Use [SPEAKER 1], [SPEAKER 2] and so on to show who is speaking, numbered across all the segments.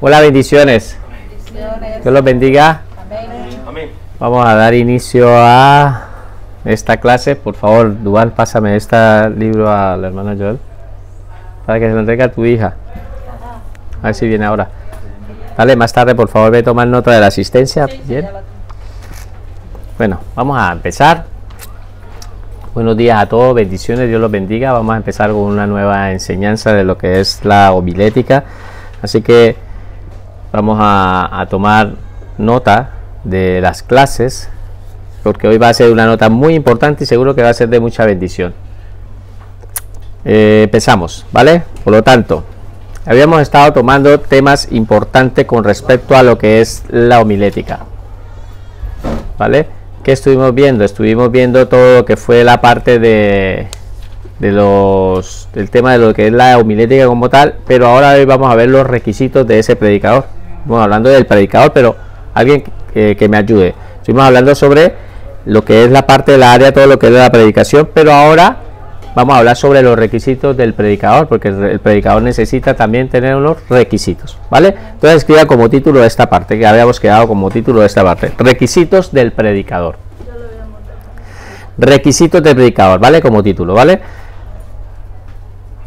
[SPEAKER 1] Hola, bendiciones. Dios los bendiga.
[SPEAKER 2] Amén.
[SPEAKER 1] Vamos a dar inicio a esta clase. Por favor, Duval, pásame este libro a la hermana Joel para que se lo entregue a tu hija. A ver si viene ahora. Dale, más tarde, por favor, ve a tomar nota de la asistencia. Bien. Bueno, vamos a empezar. Buenos días a todos, bendiciones, Dios los bendiga. Vamos a empezar con una nueva enseñanza de lo que es la homilética. Así que vamos a tomar nota de las clases, porque hoy va a ser una nota muy importante y seguro que va a ser de mucha bendición. Empezamos, ¿vale? Por lo tanto, habíamos estado tomando temas importantes con respecto a lo que es la homilética, ¿vale? ¿Qué estuvimos viendo? Estuvimos viendo todo lo que fue la parte del tema de lo que es la homilética como tal, pero ahora hoy vamos a ver los requisitos de ese predicador. Bueno, hablando del predicador, pero alguien que me ayude. Estuvimos hablando sobre lo que es la parte de la área, todo lo que es la predicación, pero ahora vamos a hablar sobre los requisitos del predicador, porque el predicador necesita también tener unos requisitos, ¿vale? Entonces escriba como título de esta parte, que habíamos quedado como título de esta parte, requisitos del predicador. Requisitos del predicador, ¿vale? Como título, ¿vale?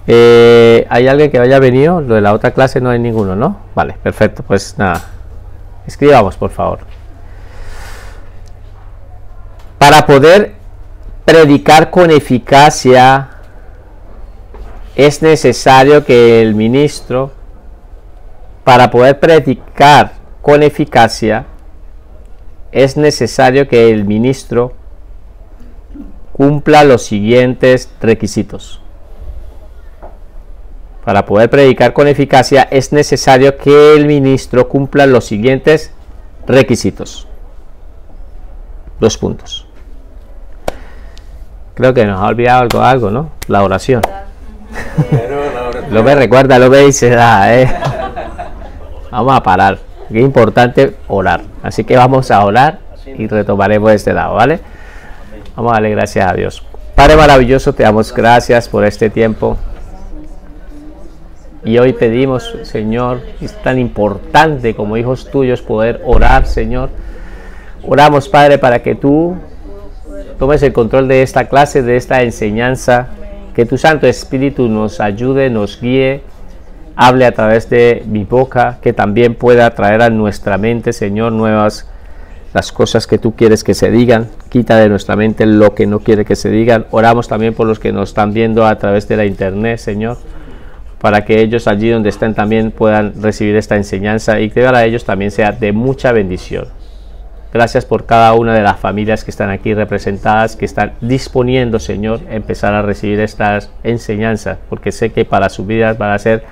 [SPEAKER 1] ¿Hay alguien que haya venido? Lo de la otra clase no hay ninguno, ¿no? Vale, perfecto, pues nada, escribamos por favor. Para poder predicar con eficacia es necesario que el ministro, para poder predicar con eficacia es necesario que el ministro cumpla los siguientes requisitos. Para poder predicar con eficacia es necesario que el ministro cumpla los siguientes requisitos. 2 puntos. Creo que nos ha olvidado algo, ¿no? La oración. Lo ve, recuerda, lo ve y se da, Vamos a parar. Es importante orar. Así que vamos a orar y retomaremos este lado, ¿vale? Vamos a darle gracias a Dios. Padre maravilloso, te damos gracias por este tiempo. Y hoy pedimos, Señor, es tan importante como hijos tuyos poder orar, Señor. Oramos, Padre, para que tú tomes el control de esta clase, de esta enseñanza, que tu Santo Espíritu nos ayude, nos guíe, hable a través de mi boca, que también pueda traer a nuestra mente, Señor, nuevas las cosas que tú quieres que se digan. Quita de nuestra mente lo que no quiere que se digan. Oramos también por los que nos están viendo a través de la internet, Señor, para que ellos allí donde estén también puedan recibir esta enseñanza y que para ellos también sea de mucha bendición. Gracias por cada una de las familias que están aquí representadas, que están disponiendo, Señor, empezar a recibir estas enseñanzas, porque sé que para sus vidas van a ser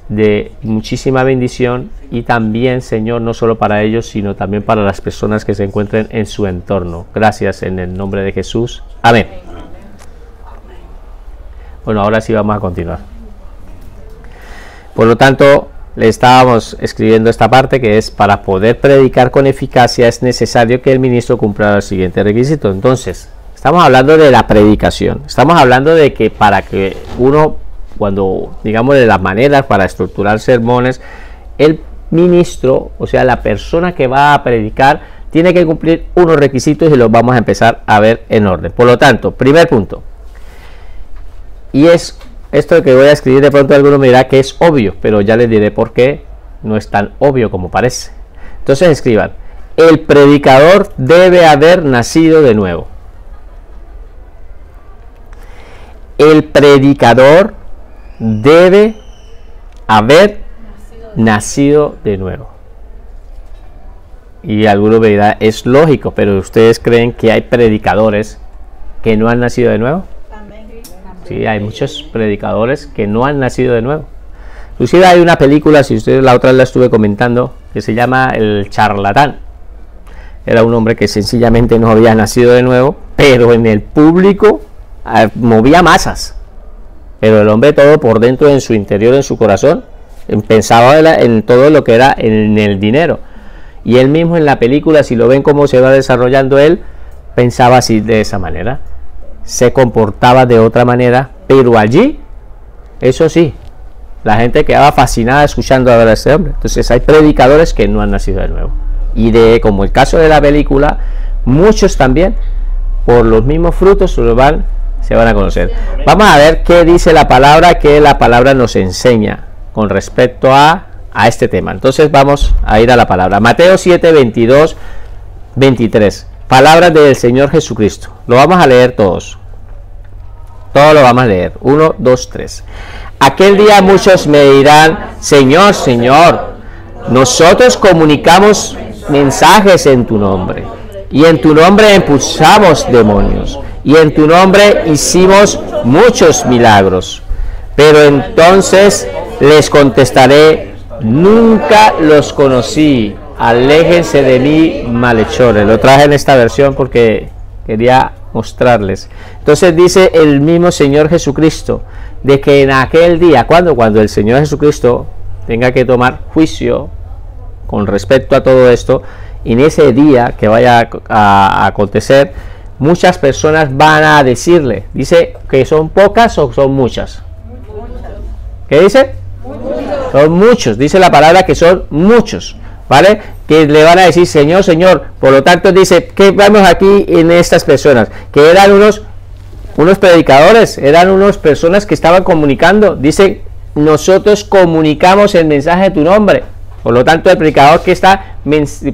[SPEAKER 1] de muchísima bendición y también, Señor, no solo para ellos, sino también para las personas que se encuentren en su entorno. Gracias en el nombre de Jesús. Amén. Bueno, ahora sí vamos a continuar. Por lo tanto, le estábamos escribiendo esta parte que es: para poder predicar con eficacia es necesario que el ministro cumpla los siguientes requisitos. Entonces, estamos hablando de la predicación. Estamos hablando de que para que uno, cuando digamos de las maneras para estructurar sermones, el ministro, o sea, la persona que va a predicar, tiene que cumplir unos requisitos y los vamos a empezar a ver en orden. Por lo tanto, primer punto, y es esto que voy a escribir, de pronto alguno me dirá que es obvio, pero ya les diré por qué no es tan obvio como parece. Entonces escriban: el predicador debe haber nacido de nuevo. El predicador debe haber nacido de nuevo. Y alguno me dirá, es lógico, pero ¿ustedes creen que hay predicadores que no han nacido de nuevo? Sí, hay muchos predicadores que no han nacido de nuevo. Inclusive hay una película, si ustedes la otra vez la estuve comentando, que se llama El Charlatán. Era un hombre que sencillamente no había nacido de nuevo, pero en el público movía masas. Pero el hombre todo por dentro, en su interior, en su corazón, pensaba en todo lo que era en el dinero. Y él mismo en la película, si lo ven cómo se va desarrollando él, pensaba así, de esa manera. Se comportaba de otra manera, pero allí, eso sí, La gente quedaba fascinada escuchando hablar a este hombre. Entonces hay predicadores que no han nacido de nuevo. Y como el caso de la película, muchos también, por los mismos frutos, se van a conocer. Vamos a ver qué dice la palabra, que la palabra nos enseña con respecto a este tema. Entonces vamos a ir a la palabra. Mateo 7, 22, 23. Palabras del Señor Jesucristo. Lo vamos a leer todos. Todos lo vamos a leer. 1, 2, 3. Aquel día muchos me dirán: Señor, Señor, nosotros comunicamos mensajes en tu nombre, y en tu nombre expulsamos demonios, y en tu nombre hicimos muchos milagros. Pero entonces les contestaré: nunca los conocí, aléjense de mí, malhechores. Lo traje en esta versión porque quería mostrarles. Entonces dice el mismo Señor Jesucristo de que en aquel día, cuando el Señor Jesucristo tenga que tomar juicio con respecto a todo esto, en ese día que vaya a acontecer, muchas personas van a decirle, dice que son pocas o son muchas. ¿Qué dice? Son muchos, dice la palabra que son muchos, ¿vale? Que le van a decir: Señor, Señor. Por lo tanto dice, ¿qué vemos aquí en estas personas? Que eran unos predicadores, eran unas personas que estaban comunicando. Dice: nosotros comunicamos el mensaje de tu nombre. Por lo tanto, el predicador que está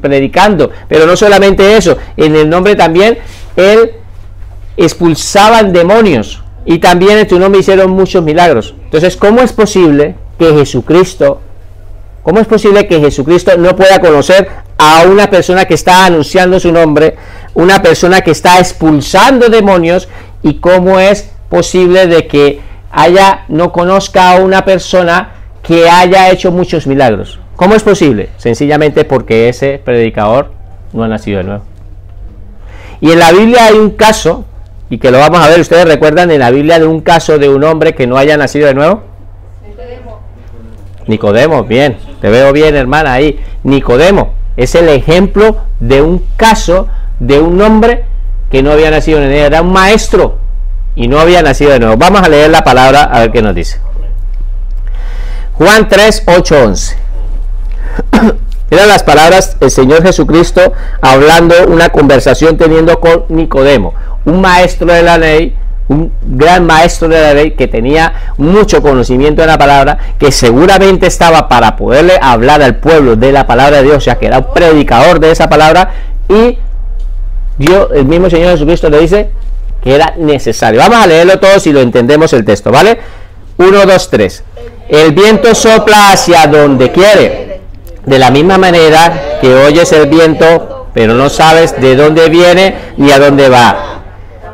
[SPEAKER 1] predicando, pero no solamente eso, en el nombre también, él expulsaban demonios, y también en tu nombre hicieron muchos milagros. Entonces, ¿cómo es posible que Jesucristo no pueda conocer a una persona que está anunciando su nombre, una persona que está expulsando demonios? ¿Y cómo es posible de que no conozca a una persona que haya hecho muchos milagros? ¿Cómo es posible? Sencillamente porque ese predicador no ha nacido de nuevo. Y en la Biblia hay un caso, y que lo vamos a ver. ¿Ustedes recuerdan en la Biblia de un caso de un hombre que no haya nacido de nuevo? Nicodemo, bien, te veo bien, hermana, ahí. Nicodemo es el ejemplo de un caso de un hombre que no había nacido de nuevo. Era un maestro y no había nacido de nuevo. Vamos a leer la palabra a ver qué nos dice. Juan 3, 8, 11. Eran las palabras del Señor Jesucristo hablando, una conversación teniendo con Nicodemo, un maestro de la ley, un gran maestro de la ley que tenía mucho conocimiento de la palabra, que seguramente estaba para poderle hablar al pueblo de la palabra de Dios, o sea que era un predicador de esa palabra, y el mismo Señor Jesucristo le dice que era necesario. Vamos a leerlo todo si lo entendemos el texto, ¿vale? 1, 2, 3. El viento sopla hacia donde quiere, de la misma manera que oyes el viento, pero no sabes de dónde viene ni a dónde va.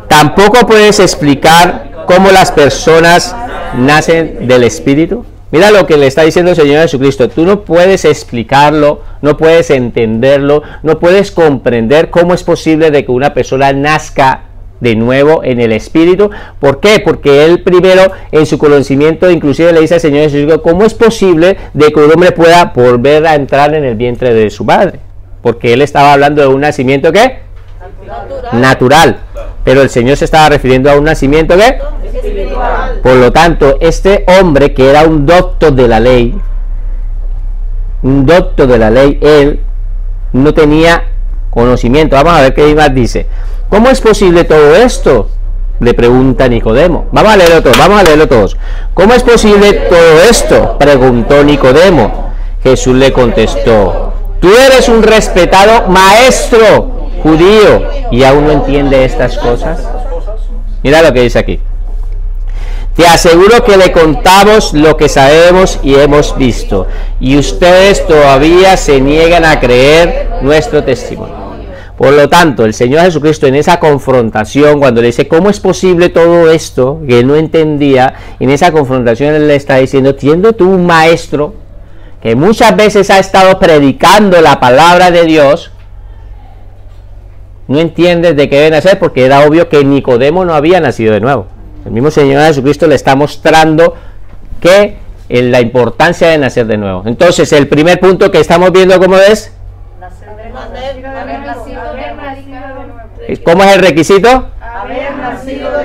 [SPEAKER 1] Tampoco puedes explicar cómo las personas nacen del Espíritu. Mira lo que le está diciendo el Señor Jesucristo. Tú no puedes explicarlo, no puedes entenderlo, no puedes comprender cómo es posible de que una persona nazca de nuevo en el Espíritu. ¿Por qué? Porque él primero en su conocimiento inclusive le dice al Señor Jesucristo: ¿cómo es posible de que un hombre pueda volver a entrar en el vientre de su madre? Porque él estaba hablando de un nacimiento ¿qué? Natural. Pero el Señor se estaba refiriendo a un nacimiento ¿qué? Espiritual. Por lo tanto, este hombre que era un doctor de la ley, él no tenía conocimiento. Vamos a ver qué más dice. ¿Cómo es posible todo esto? Le pregunta Nicodemo. Vamos a leerlo todos. ¿Cómo es posible todo esto? Preguntó Nicodemo. Jesús le contestó: tú eres un respetado maestro judío y aún no entiendes estas cosas. Mira lo que dice aquí. Te aseguro que le contamos lo que sabemos y hemos visto, y ustedes todavía se niegan a creer nuestro testimonio. Por lo tanto, el Señor Jesucristo en esa confrontación, cuando le dice ¿cómo es posible todo esto?, que él no entendía, en esa confrontación él le está diciendo: siendo tú un maestro que muchas veces ha estado predicando la palabra de Dios, no entiendes de qué deben hacer, porque era obvio que Nicodemo no había nacido de nuevo. El mismo Señor Jesucristo le está mostrando que la importancia de nacer de nuevo. Entonces, el primer punto que estamos viendo, ¿cómo es? ¿Cómo es el requisito?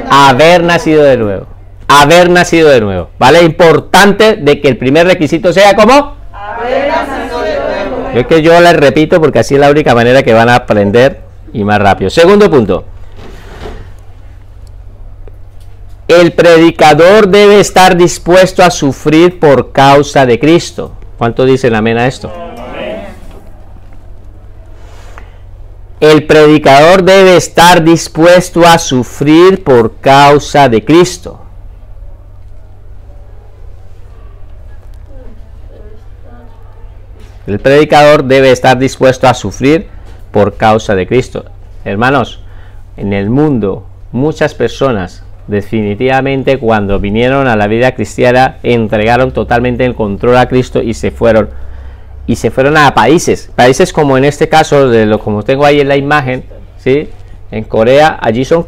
[SPEAKER 1] Haber nacido de nuevo. haber nacido de nuevo, ¿vale? Importante de que el primer requisito sea ¿cómo?
[SPEAKER 2] Haber nacido de nuevo.
[SPEAKER 1] Es que yo les repito porque así es la única manera que van a aprender y más rápido. Segundo punto. El predicador debe estar dispuesto a sufrir por causa de Cristo. ¿Cuánto dicen amén a esto? El predicador debe estar dispuesto a sufrir por causa de Cristo. El predicador debe estar dispuesto a sufrir por causa de Cristo. Hermanos, en el mundo muchas personas definitivamente cuando vinieron a la vida cristiana entregaron totalmente el control a Cristo y se fueron a países como en este caso como tengo ahí en la imagen, ¿sí? En Corea, allí son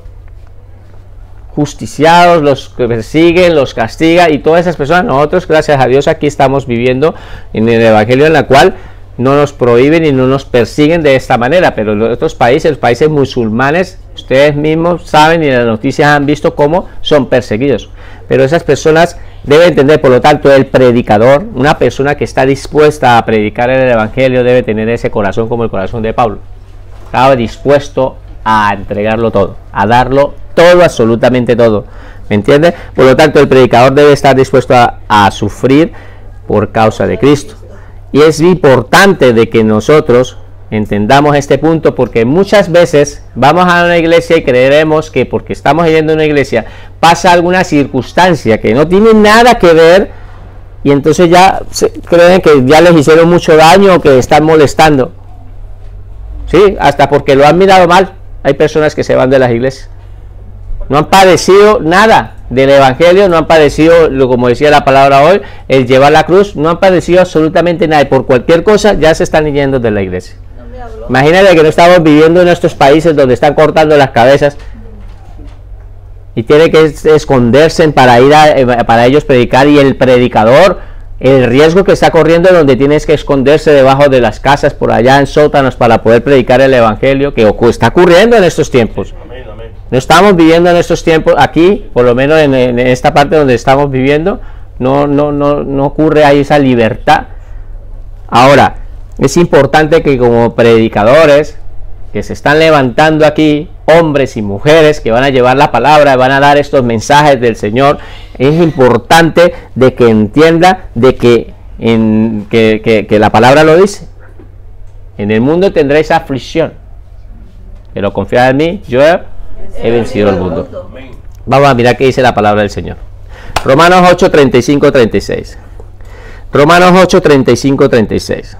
[SPEAKER 1] justiciados, los que persiguen, los castigan y todas esas personas. Nosotros, gracias a Dios, aquí estamos viviendo en el evangelio en la cual no nos prohíben y no nos persiguen de esta manera, pero los otros países, los países musulmanes, ustedes mismos saben y en las noticias han visto cómo son perseguidos. Pero esas personas deben entender, por lo tanto, el predicador, una persona que está dispuesta a predicar el evangelio, debe tener ese corazón como el corazón de Pablo. Estaba dispuesto a entregarlo todo, a darlo todo, absolutamente todo. ¿Me entiende? Por lo tanto, el predicador debe estar dispuesto a sufrir por causa de Cristo. Y es importante de que nosotros entendamos este punto, porque muchas veces vamos a una iglesia y creeremos que porque estamos yendo a una iglesia pasa alguna circunstancia que no tiene nada que ver y entonces ya creen que ya les hicieron mucho daño o que están molestando. Sí, hasta porque lo han mirado mal. Hay personas que se van de las iglesias. No han padecido nada del evangelio, no han padecido, como decía la palabra hoy, el llevar la cruz, no han padecido absolutamente nada y por cualquier cosa ya se están yendo de la iglesia. Imagínate que no estamos viviendo en estos países donde están cortando las cabezas y tiene que esconderse para ir para ellos predicar, y el predicador, el riesgo que está corriendo donde tienes que esconderse debajo de las casas por allá en sótanos para poder predicar el evangelio, que está ocurriendo en estos tiempos. No estamos viviendo en estos tiempos aquí, por lo menos en esta parte donde estamos viviendo, no ocurre ahí esa libertad. Ahora, es importante que como predicadores que se están levantando aquí, hombres y mujeres que van a llevar la palabra, van a dar estos mensajes del Señor, es importante de que entienda de que la palabra lo dice. En el mundo tendréis aflicción, pero confiad en mí, yo he vencido el mundo. Vamos a mirar qué dice la palabra del Señor. Romanos 8, 35, 36. Romanos 8, 35, 36.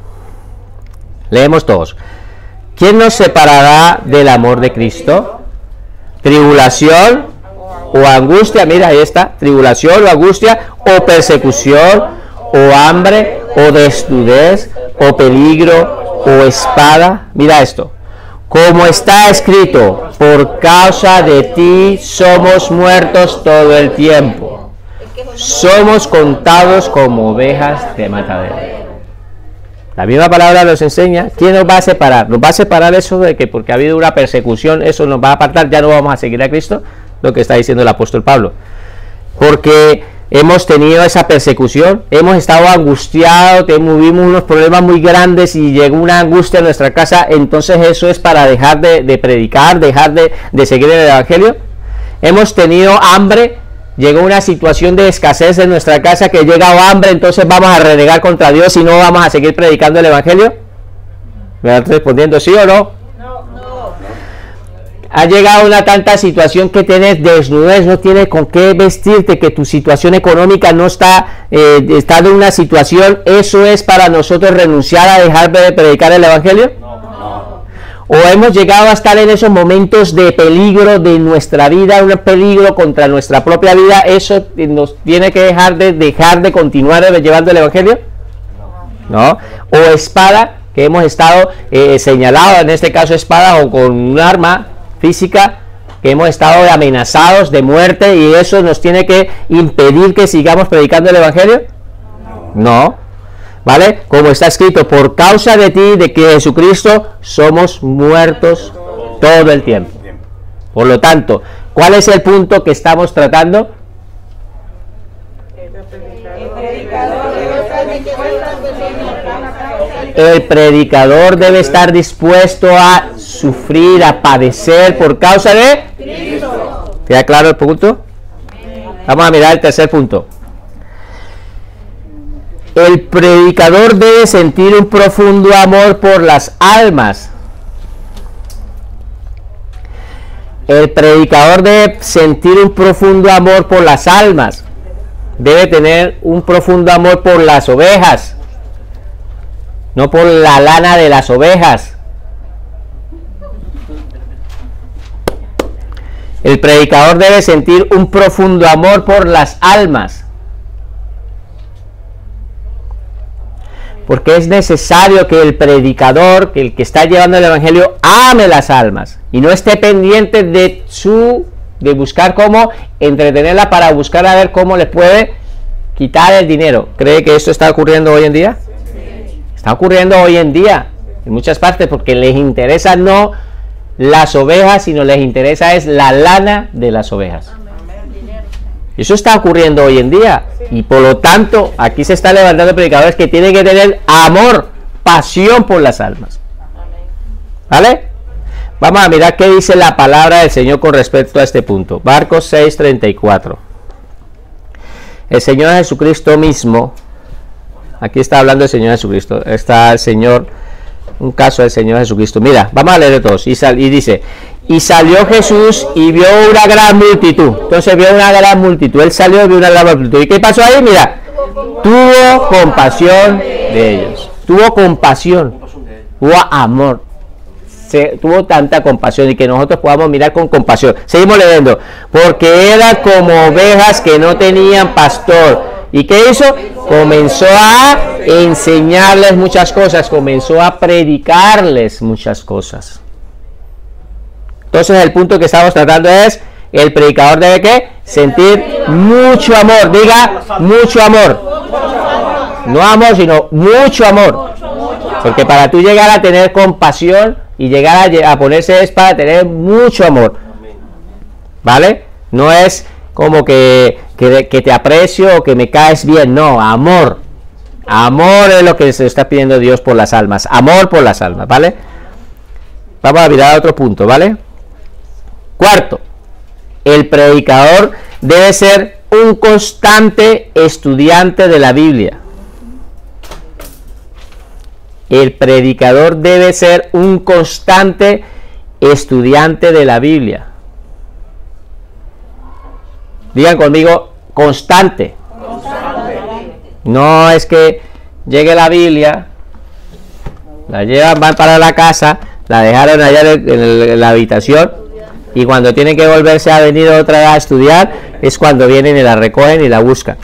[SPEAKER 1] Leemos todos. ¿Quién nos separará del amor de Cristo? ¿Tribulación o angustia? Mira, ahí está. Tribulación o angustia, o persecución, o hambre, o desnudez, o peligro, o espada. Mira esto. Como está escrito, por causa de ti somos muertos todo el tiempo. Somos contados como ovejas de matadero. La misma palabra nos enseña. ¿Quién nos va a separar? ¿Nos va a separar eso de que porque ha habido una persecución, eso nos va a apartar, ya no vamos a seguir a Cristo? Lo que está diciendo el apóstol Pablo. Porque hemos tenido esa persecución, hemos estado angustiados, tuvimos unos problemas muy grandes y llegó una angustia a nuestra casa, entonces eso es para dejar de predicar, dejar de seguir el evangelio. Hemos tenido hambre, llegó una situación de escasez en nuestra casa, que llega hambre, entonces vamos a renegar contra Dios y no vamos a seguir predicando el evangelio. ¿Me están respondiendo sí o no? Ha llegado una tanta situación que tienes desnudez, no tienes con qué vestirte, que tu situación económica no está en una situación. ¿Eso es para nosotros renunciar a dejar de predicar el evangelio? No. O hemos llegado a estar en esos momentos de peligro de nuestra vida, un peligro contra nuestra propia vida. ¿Eso nos tiene que dejar de continuar llevando el evangelio? No. O espada, que hemos estado señalados, en este caso espada o con un arma física, que hemos estado amenazados de muerte, y eso nos tiene que impedir que sigamos predicando el evangelio. No, ¿vale? Como está escrito, por causa de ti, de que Jesucristo, somos muertos todo el tiempo. Por lo tanto, ¿cuál es el punto que estamos tratando? El predicador debe estar dispuesto a sufrir, a padecer por causa de Cristo. ¿Queda claro el punto? Vamos a mirar el tercer punto. El predicador debe sentir un profundo amor por las almas. El predicador debe sentir un profundo amor por las almas. Debe tener un profundo amor por las ovejas, no por la lana de las ovejas. El predicador debe sentir un profundo amor por las almas, porque es necesario que el predicador, que el que está llevando el evangelio, ame las almas y no esté pendiente de buscar cómo entretenerla para buscar a ver cómo le puede quitar el dinero. ¿Cree que esto está ocurriendo hoy en día? Sí. Está ocurriendo hoy en día en muchas partes, porque les interesa no las ovejas, sino les interesa es la lana de las ovejas. Eso está ocurriendo hoy en día, y por lo tanto aquí se está levantando predicadores que tienen que tener amor, pasión por las almas. ¿Vale? Vamos a mirar qué dice la palabra del Señor con respecto a este punto. Marcos 6:34. El Señor Jesucristo mismo, aquí está hablando el Señor Jesucristo, está el Señor, un caso del Señor Jesucristo. Mira, vamos a leer todos. Y dice: y salió Jesús y vio una gran multitud. Entonces vio una gran multitud. Él salió y vio una gran multitud. ¿Y qué pasó ahí? Mira, tuvo compasión de ellos. Tuvo compasión, tuvo amor. Tuvo tanta compasión, y que nosotros podamos mirar con compasión. Seguimos leyendo. Porque eran como ovejas que no tenían pastor. ¿Y qué hizo? Comenzó a enseñarles muchas cosas, comenzó a predicarles muchas cosas. Entonces el punto que estamos tratando es: el predicador debe ¿qué? Sentir mucho amor. Diga, mucho amor. No amor, sino mucho amor. Porque para tú llegar a tener compasión y llegar a ponerse, es para tener mucho amor. ¿Vale? No es como que te aprecio o que me caes bien. No, amor. Amor es lo que se está pidiendo Dios por las almas. Amor por las almas, ¿vale? Vamos a mirar otro punto, ¿vale? Cuarto, el predicador debe ser un constante estudiante de la Biblia. El predicador debe ser un constante estudiante de la Biblia. Digan conmigo, constante. No es que llegue la Biblia, la llevan, van para la casa, la dejaron allá en la habitación, y cuando tienen que volverse a venir otra vez a estudiar, es cuando vienen y la recogen y la buscan.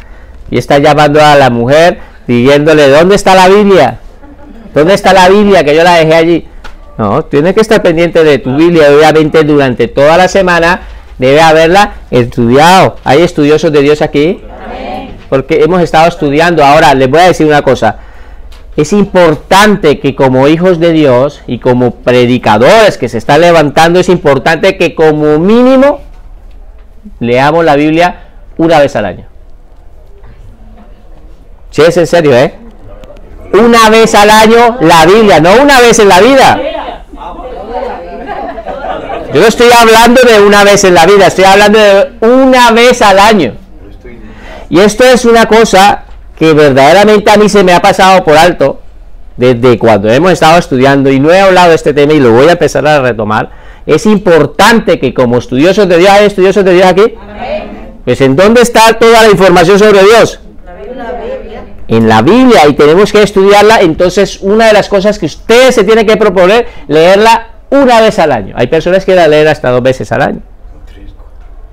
[SPEAKER 1] Y está llamando a la mujer, pidiéndole: ¿dónde está la Biblia? ¿Dónde está la Biblia que yo la dejé allí? No, tienes que estar pendiente de tu Biblia, obviamente durante toda la semana debe haberla estudiado. ¿Hay estudiosos de Dios aquí? Amén. Porque hemos estado estudiando. Ahora les voy a decir una cosa: es importante que como hijos de Dios y como predicadores que se están levantando, es importante que como mínimo leamos la Biblia una vez al año. Sí, es en serio, una vez al año la Biblia, no una vez en la vida. Yo no estoy hablando de una vez en la vida, estoy hablando de una vez al año. Y esto es una cosa que verdaderamente a mí se me ha pasado por alto desde cuando hemos estado estudiando, y no he hablado de este tema y lo voy a empezar a retomar. Es importante que como estudiosos de Dios, ¿hay estudiosos de Dios aquí? Amén. Pues ¿en dónde está toda la información sobre Dios? En la Biblia, y tenemos que estudiarla. Entonces una de las cosas que ustedes se tienen que proponer, leerla una vez al año. Hay personas que la leen hasta 2 veces al año.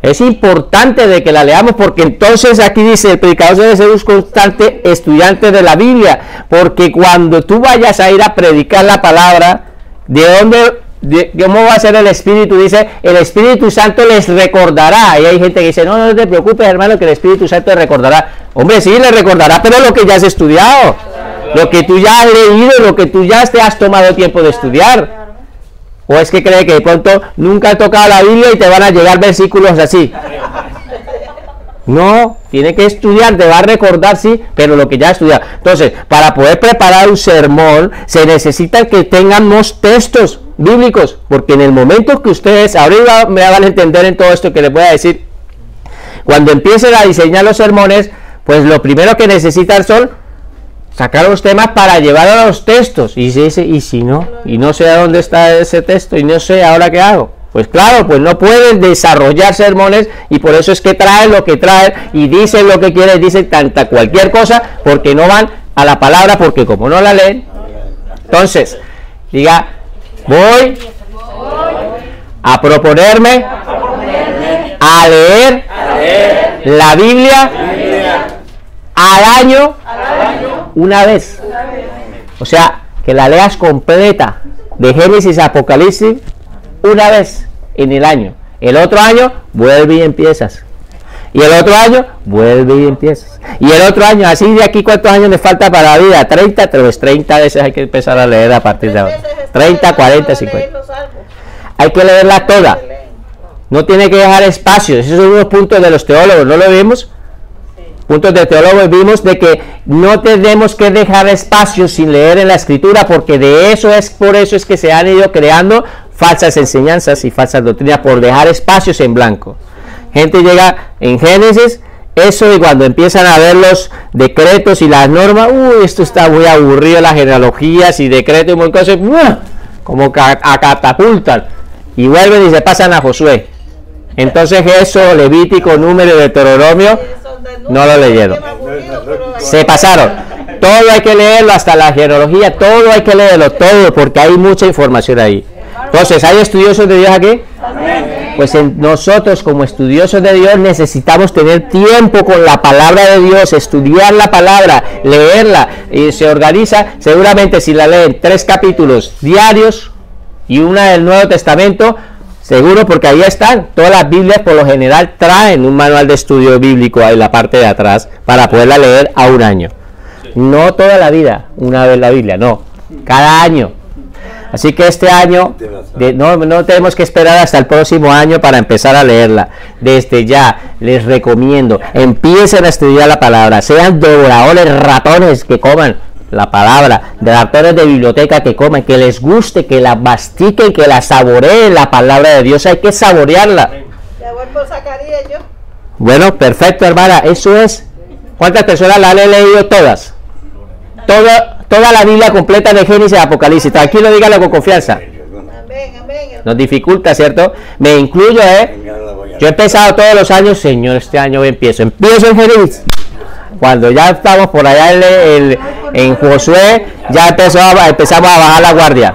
[SPEAKER 1] Es importante de que la leamos, porque entonces aquí dice: el predicador debe ser un constante estudiante de la Biblia, porque cuando tú vayas a ir a predicar la palabra, ¿cómo va a ser el Espíritu? Dice: el Espíritu Santo les recordará. Y hay gente que dice: no te preocupes, hermano, que el Espíritu Santo les recordará. Hombre, sí, les recordará, pero lo que ya has estudiado, lo que tú ya has leído, lo que tú ya te has tomado tiempo de estudiar. ¿O es que cree que de pronto nunca has tocado la Biblia y te van a llegar versículos así? No, tiene que estudiar, te va a recordar, sí, pero lo que ya ha estudiado. Entonces, para poder preparar un sermón, se necesita que tengamos textos bíblicos, porque en el momento que ustedes, ahora me van a entender en todo esto que les voy a decir, cuando empiecen a diseñar los sermones, pues lo primero que necesitan son sacar los temas para llevar a los textos, y si no, y no sé a dónde está ese texto, y no sé ahora qué hago. Pues claro, pues no pueden desarrollar sermones, y por eso es que traen lo que traen y dicen lo que quieren, dicen tanta cualquier cosa, porque no van a la palabra, porque como no la leen. Entonces, diga, voy a proponerme a leer la Biblia al año una vez. O sea, que la leas completa, de Génesis a Apocalipsis, una vez en el año. El otro año vuelve y empiezas. Y el otro año vuelve y empiezas. Y el otro año, así de aquí, ¿cuántos años me falta para la vida? 30, pues 30 veces hay que empezar a leer a partir de ahora. 30, 40, 50. Hay que leerla toda. No tiene que dejar espacios. Esos son unos puntos de los teólogos, ¿no lo vimos? Puntos de teólogos vimos de que no tenemos que dejar espacios sin leer en la Escritura, porque de eso es, por eso es que se han ido creando falsas enseñanzas y falsas doctrinas, por dejar espacios en blanco. Gente llega en Génesis, eso, y cuando empiezan a ver los decretos y las normas, esto está muy aburrido, las genealogías y decretos y muchas cosas, como a catapultan, y vuelven y se pasan a Josué. Entonces eso, Levítico, Número, Deuteronomio, no lo leyeron, se pasaron. Todo hay que leerlo, hasta la genealogía, todo hay que leerlo, todo, porque hay mucha información ahí. Entonces, ¿hay estudiosos de Dios aquí? Pues nosotros como estudiosos de Dios necesitamos tener tiempo con la palabra de Dios, estudiar la palabra, leerla, y se organiza, seguramente si la leen 3 capítulos diarios y una del Nuevo Testamento, seguro, porque ahí están, todas las Biblias por lo general traen un manual de estudio bíblico en la parte de atrás para poderla leer a un año. No toda la vida, una vez la Biblia, no, cada año. Así que este año, no tenemos que esperar hasta el próximo año para empezar a leerla. Desde ya, les recomiendo, empiecen a estudiar la palabra, sean devoradores, ratones que coman la palabra, de ratones de biblioteca que coman, que les guste, que la mastiquen, que la saboreen la palabra de Dios, hay que saborearla. Bueno, perfecto, hermana, eso es. ¿Cuántas personas la han leído? Todas. Toda la Biblia completa de Génesis a Apocalipsis. Tranquilo, dígalo con confianza. Nos dificulta, ¿cierto? Me incluyo, Yo he empezado todos los años, Señor, este año empiezo en Génesis. Cuando ya estamos por allá en Josué, ya empezamos a bajar la guardia.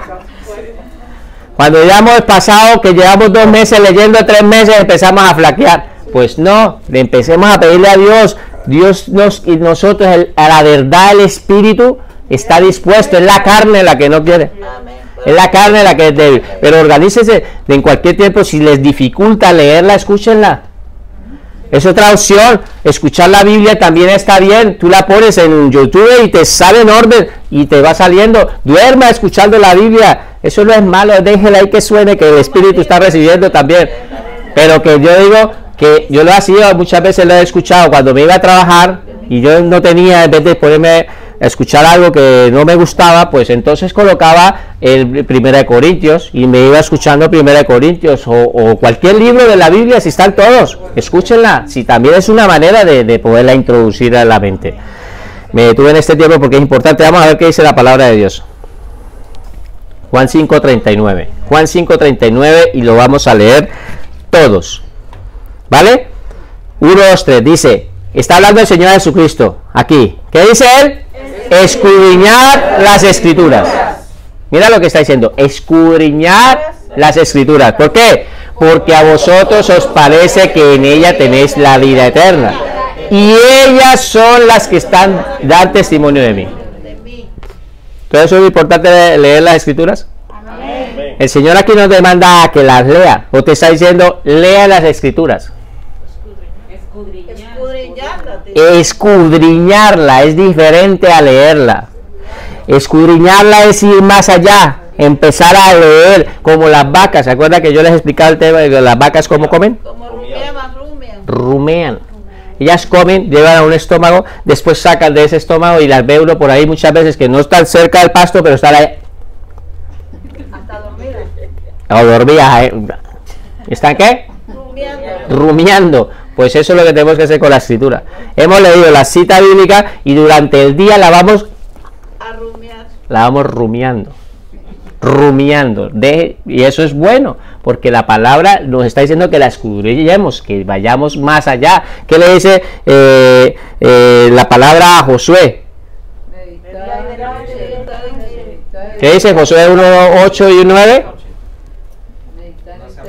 [SPEAKER 1] Cuando ya hemos pasado, que llevamos 2 meses leyendo, 3 meses, empezamos a flaquear. Pues no, le empecemos a pedirle a Dios. Dios y nosotros, a la verdad, el Espíritu está dispuesto, es la carne la que no quiere, es la carne la que es débil, pero organícese en cualquier tiempo. Si les dificulta leerla, escúchenla, es otra opción. Escuchar la Biblia también está bien, tú la pones en YouTube y te sale en orden y te va saliendo. Duerma escuchando la Biblia, eso no es malo, déjela ahí que suene, que el Espíritu está recibiendo también. Pero que yo digo que yo lo hacía, muchas veces lo he escuchado cuando me iba a trabajar y yo no tenía, en vez de ponerme a escuchar algo que no me gustaba, pues entonces colocaba el 1 Corintios y me iba escuchando 1 Corintios o cualquier libro de la Biblia, si están todos, escúchenla, si también es una manera de poderla introducir a la mente. Me detuve en este tiempo porque es importante. Vamos a ver qué dice la palabra de Dios. Juan 5:39. Juan 5:39, y lo vamos a leer todos. ¿Vale? 1, 2, 3. Dice, está hablando el Señor Jesucristo aquí. ¿Qué dice él? Escudriñar las Escrituras. Mira lo que está diciendo. Escudriñar las Escrituras. ¿Por qué? Porque a vosotros os parece que en ella tenéis la vida eterna, y ellas son las que dan testimonio de mí. Entonces es muy importante leer las Escrituras. El Señor aquí nos demanda a que las lea. O te está diciendo, lea las Escrituras. Escudriñarla es diferente a leerla. Escudriñarla es ir más allá, empezar a leer, como las vacas. ¿Se acuerdan que yo les explicaba el tema de las vacas cómo comen? Rumean. ellas comen, llevan a un estómago, después sacan de ese estómago y las ve uno por ahí muchas veces que no están cerca del pasto, pero están ahí.
[SPEAKER 2] Hasta dormida.
[SPEAKER 1] O dormidas. ¿Están qué? Rumiando. Pues eso es lo que tenemos que hacer con la escritura. Hemos leído la cita bíblica y durante el día la vamos rumiando. Y eso es bueno, porque la palabra nos está diciendo que la escudriñemos, que vayamos más allá. ¿Qué le dice la palabra a Josué? ¿Qué dice Josué 1:8 y 9?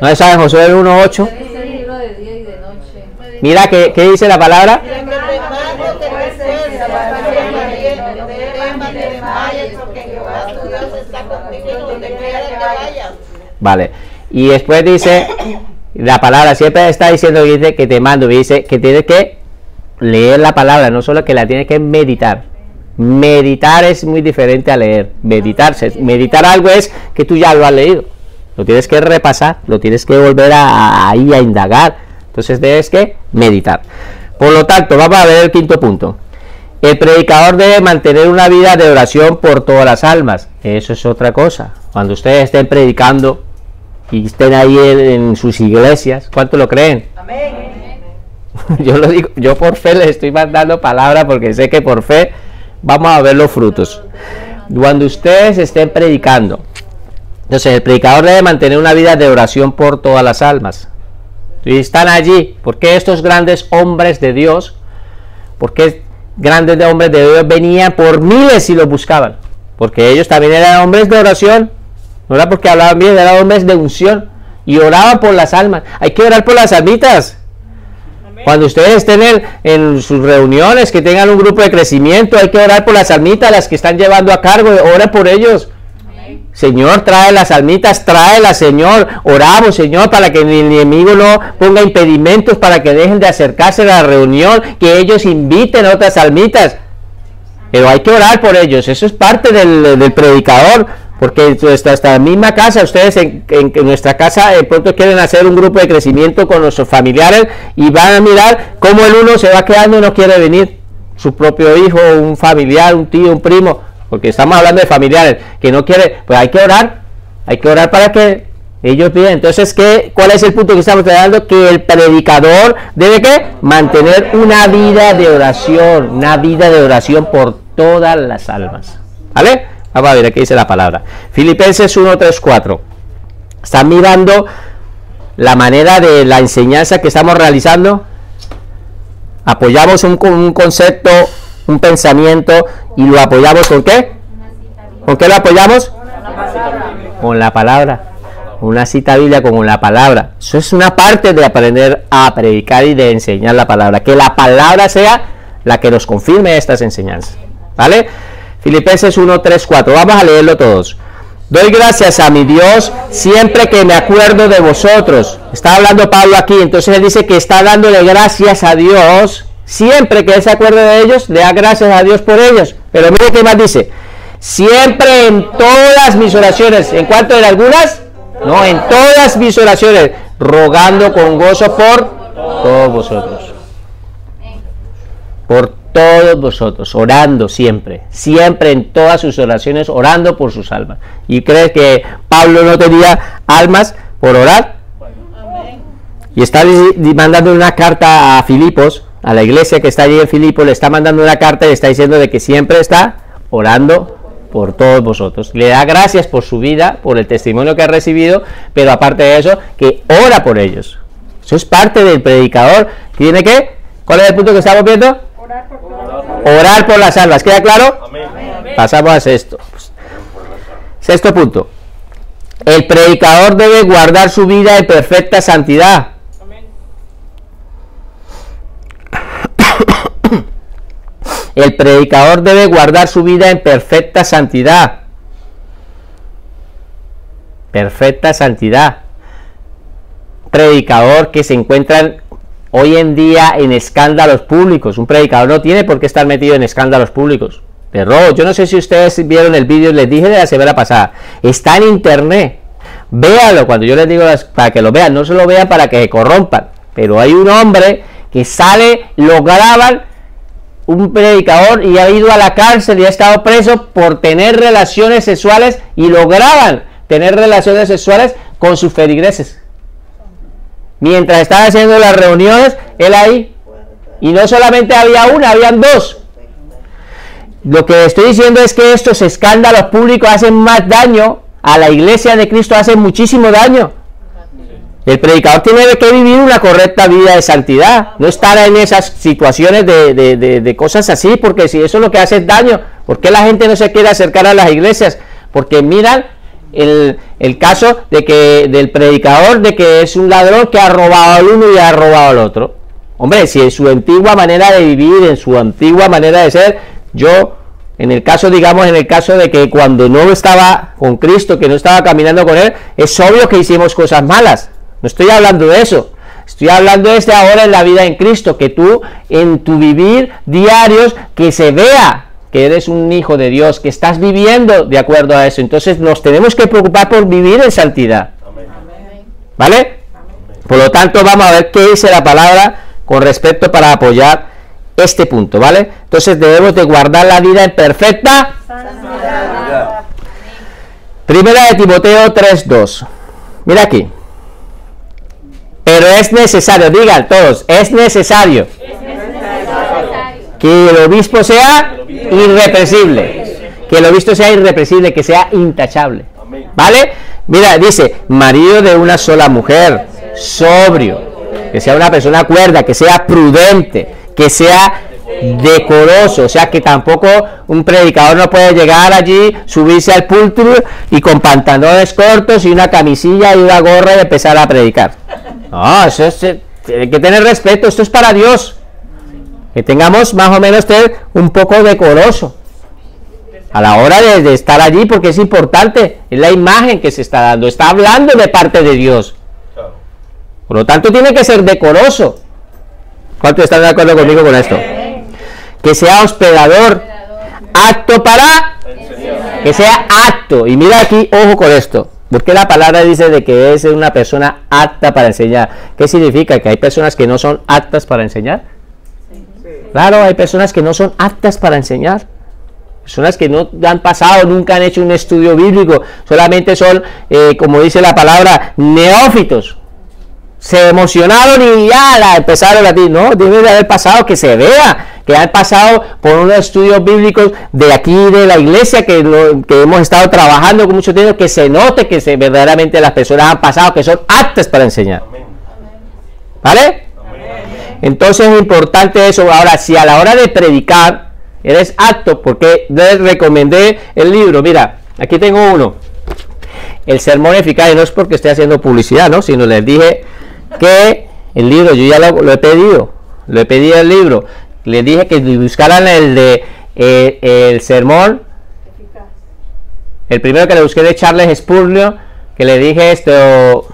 [SPEAKER 1] ¿No saben Josué 1:8? Mira, ¿qué dice la palabra? Vale, y después dice la palabra, siempre está diciendo que te mando, dice que tienes que leer la palabra, no solo que la tienes que meditar. Meditar es muy diferente a leer. Meditar algo es que tú ya lo has leído, lo tienes que repasar, lo tienes que volver a indagar. Entonces debes que meditar. Por lo tanto, vamos a ver el quinto punto. El predicador debe mantener una vida de oración por todas las almas. Eso es otra cosa. Cuando ustedes estén predicando y estén ahí en sus iglesias, ¿cuánto lo creen?
[SPEAKER 2] Amén.
[SPEAKER 1] Yo lo digo, yo por fe les estoy mandando palabra porque sé que por fe vamos a ver los frutos. Cuando ustedes estén predicando, entonces el predicador debe mantener una vida de oración por todas las almas. Y están allí, porque estos grandes hombres de Dios, porque grandes hombres de Dios venían por miles y los buscaban, porque ellos también eran hombres de oración, no era porque hablaban bien, eran hombres de unción y oraban por las almas. Hay que orar por las almitas. Cuando ustedes estén en sus reuniones, que tengan un grupo de crecimiento, hay que orar por las almitas, las que están llevando a cargo, ora por ellos. Señor, trae las almitas, tráelas, Señor. Oramos, Señor, para que el enemigo no ponga impedimentos, para que dejen de acercarse a la reunión, que ellos inviten a otras almitas. Pero hay que orar por ellos, eso es parte del predicador, porque hasta la misma casa, ustedes en nuestra casa de pronto quieren hacer un grupo de crecimiento con nuestros familiares y van a mirar cómo el uno se va quedando y no quiere venir. Su propio hijo, un familiar, un tío, un primo. Porque estamos hablando de familiares que no quiere, pues hay que orar para que ellos piden. Entonces, ¿cuál es el punto que estamos tratando? Que el predicador debe que mantener una vida de oración por todas las almas. ¿Vale? Vamos a ver qué dice la palabra. Filipenses 1:3-4. ¿Están mirando la manera de la enseñanza que estamos realizando? Apoyamos un concepto, un pensamiento, y lo apoyamos ¿con qué? ¿Con qué lo apoyamos? Con la palabra. Una cita bíblica con la palabra. Eso es una parte de aprender a predicar y de enseñar la palabra. Que la palabra sea la que nos confirme estas enseñanzas. ¿Vale? Filipenses 1:3-4. Vamos a leerlo todos. Doy gracias a mi Dios siempre que me acuerdo de vosotros. Está hablando Pablo aquí, entonces él dice que está dándole gracias a Dios. Siempre que él se acuerde de ellos, le da gracias a Dios por ellos. Pero mire qué más dice. Siempre en todas mis oraciones. ¿En cuánto? ¿En algunas? No, en todas mis oraciones. Rogando con gozo por todos vosotros. Por todos vosotros. Orando siempre. Siempre en todas sus oraciones, orando por sus almas. ¿Y crees que Pablo no tenía almas por orar? Y está mandando una carta a Filipos, a la iglesia que está allí en Filipos, le está mandando una carta y le está diciendo de que siempre está orando por todos vosotros. Le da gracias por su vida, por el testimonio que ha recibido, pero aparte de eso, que ora por ellos. Eso es parte del predicador. ¿Tiene que? ¿Cuál es el punto que estamos viendo? Orar por las almas. ¿Queda claro? Amén. Pasamos a sexto. Sexto punto. El predicador debe guardar su vida en perfecta santidad. El predicador debe guardar su vida en perfecta santidad. Perfecta santidad. Predicador que se encuentran hoy en día en escándalos públicos. Un predicador no tiene por qué estar metido en escándalos públicos. De robo. Yo no sé si ustedes vieron el vídeo, les dije de la semana pasada. Está en internet. Véanlo cuando yo les digo para que lo vean. No se lo vean para que se corrompan. Pero hay un hombre que sale, lo graban, un predicador, y ha ido a la cárcel y ha estado preso por tener relaciones sexuales, y lo graban tener relaciones sexuales con sus feligreses. Mientras estaban haciendo las reuniones, él ahí, y no solamente había una, habían dos. Lo que estoy diciendo es que estos escándalos públicos hacen más daño a la iglesia de Cristo, hacen muchísimo daño. El predicador tiene que vivir una correcta vida de santidad, no estar en esas situaciones de cosas así, porque si eso es lo que hace daño. ¿Por qué la gente no se quiere acercar a las iglesias? Porque miran el caso del predicador, de que es un ladrón que ha robado al uno y ha robado al otro. Hombre, si en su antigua manera de vivir, en su antigua manera de ser, en el caso de que cuando no estaba con Cristo, que no estaba caminando con Él, es obvio que hicimos cosas malas. No estoy hablando de eso. Estoy hablando de ahora en la vida en Cristo, que tú, en tu vivir diarios, que se vea que eres un hijo de Dios, que estás viviendo de acuerdo a eso. Entonces nos tenemos que preocupar por vivir en santidad. ¿Vale? Por lo tanto, vamos a ver qué dice la palabra con respecto para apoyar este punto, ¿vale? Entonces debemos de guardar la vida en perfecta santidad. Primera de Timoteo 3:2. Mira aquí. Pero es necesario, digan todos, es necesario que el obispo sea irreprensible, que el obispo sea irreprensible, que sea intachable, ¿vale? Mira, dice, marido de una sola mujer, sobrio, que sea una persona cuerda, que sea prudente, que sea decoroso, o sea que tampoco un predicador no puede llegar allí, subirse al púlpito y con pantalones cortos y una camisilla y una gorra y empezar a predicar. No, eso hay que tener respeto, esto es para Dios. Que tengamos más o menos un poco decoroso a la hora de estar allí, porque es importante, es la imagen que se está dando, está hablando de parte de Dios. Por lo tanto tiene que ser decoroso. ¿Cuántos están de acuerdo conmigo con esto? Que sea hospedador, apto para que sea apto. Y mira aquí, ojo con esto, porque la palabra dice de que es una persona apta para enseñar. ¿Qué significa? ¿Que hay personas que no son aptas para enseñar? Claro, hay personas que no son aptas para enseñar. Personas que no han pasado, nunca han hecho un estudio bíblico, solamente son, como dice la palabra, neófitos. Se emocionaron y ya empezaron a decir, no, debe de haber pasado, que se vea, que han pasado por unos estudios bíblicos de aquí de la iglesia, que hemos estado trabajando con mucho tiempo, que se note que verdaderamente las personas han pasado, que son aptas para enseñar. ¿Vale? Entonces es importante eso. Ahora, si a la hora de predicar eres apto, porque les recomendé el libro, mira, aquí tengo uno, El Sermón Eficaz, y no es porque esté haciendo publicidad, ¿no? Sino les dije que el libro, yo ya lo he pedido el libro, les dije que buscaran el de el sermón, el primero que le busqué de Charles Spurgeon, que le dije esto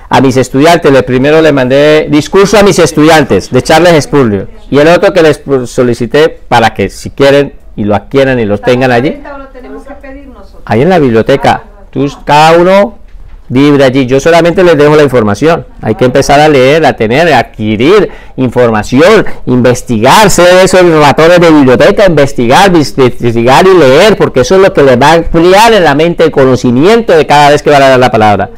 [SPEAKER 1] a mis estudiantes, el primero le mandé discurso a mis estudiantes de Charles Spurgeon, y el otro que les solicité para que si quieren y lo adquieran y los tengan allí, ahí en la biblioteca, cada uno libre allí. Yo solamente les dejo la información. Hay que empezar a leer, a adquirir información, investigar, ser esos ratones de biblioteca, investigar y leer, porque eso es lo que les va a ampliar en la mente el conocimiento de cada vez que va a dar la palabra.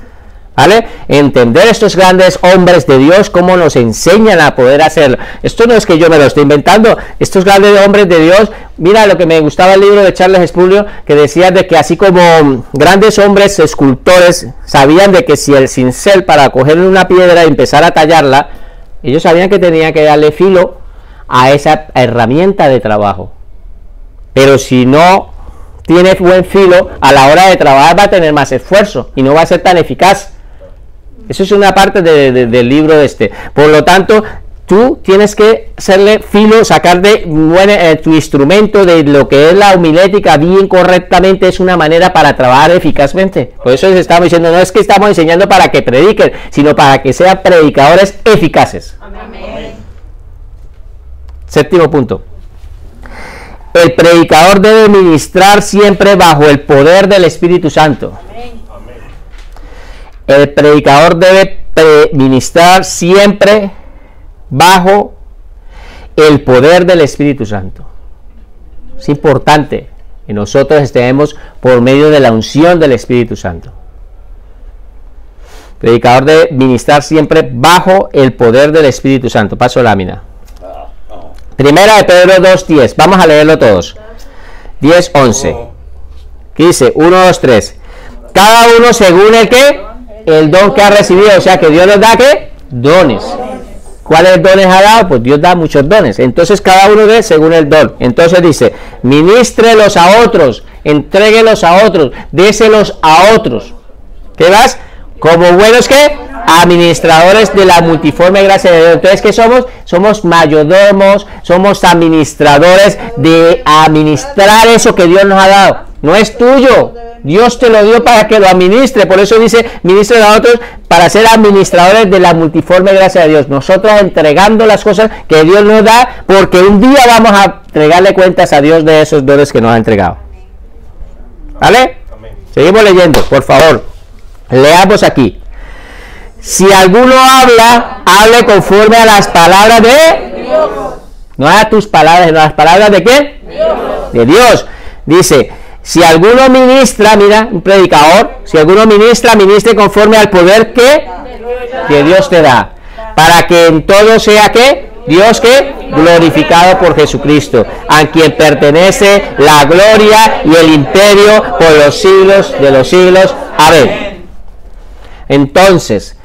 [SPEAKER 1] ¿Vale? Entender estos grandes hombres de Dios, cómo nos enseñan a poder hacerlo. Esto no es que yo me lo estoy inventando. Estos grandes hombres de Dios, mira lo que me gustaba el libro de Charles Spurgeon, que decía de que así como grandes hombres escultores sabían de que si el cincel, para coger una piedra y empezar a tallarla, ellos sabían que tenían que darle filo a esa herramienta de trabajo. Pero si no tiene buen filo, a la hora de trabajar va a tener más esfuerzo y no va a ser tan eficaz. Eso es una parte del libro Por lo tanto, tú tienes que hacerle filo, sacar de tu instrumento de lo que es la homilética bien correctamente, es una manera para trabajar eficazmente. Por eso les estamos diciendo, no es que estamos enseñando para que prediquen, sino para que sean predicadores eficaces. Amén. Séptimo punto. El predicador debe ministrar siempre bajo el poder del Espíritu Santo. Amén. El predicador debe ministrar siempre bajo el poder del Espíritu Santo. Es importante que nosotros estemos por medio de la unción del Espíritu Santo. El predicador debe ministrar siempre bajo el poder del Espíritu Santo. Paso lámina. Primera de Pedro 2:10. Vamos a leerlo todos. 10:11. ¿Qué dice? 1, 2, 3. Cada uno según el don que ha recibido. O sea que Dios nos da ¿qué? Dones. ¿Cuáles dones ha dado? Pues Dios da muchos dones. Entonces cada uno ve según el don. Entonces dice, ministrelos a otros, entréguelos a otros, déselos a otros. ¿Qué vas? Como buenos ¿qué? Administradores de la multiforme gracia de Dios. Entonces ¿qué somos? Somos mayordomos, somos administradores de administrar eso que Dios nos ha dado. No es tuyo. Dios te lo dio para que lo administre. Por eso dice, ministre a otros para ser administradores de la multiforme gracia de Dios. Nosotros entregando las cosas que Dios nos da, porque un día vamos a entregarle cuentas a Dios de esos dones que nos ha entregado. ¿Vale? Seguimos leyendo, por favor. Leamos aquí. Si alguno habla, hable conforme a las palabras de Dios. No a tus palabras, sino a las palabras de ¿qué? Dios. De Dios. Dice, si alguno ministra, mira, un predicador, si alguno ministra, ministre conforme al poder que Dios te da, para que en todo sea ¿qué? Dios que glorificado por Jesucristo, a quien pertenece la gloria y el imperio por los siglos de los siglos. Amén. Entonces,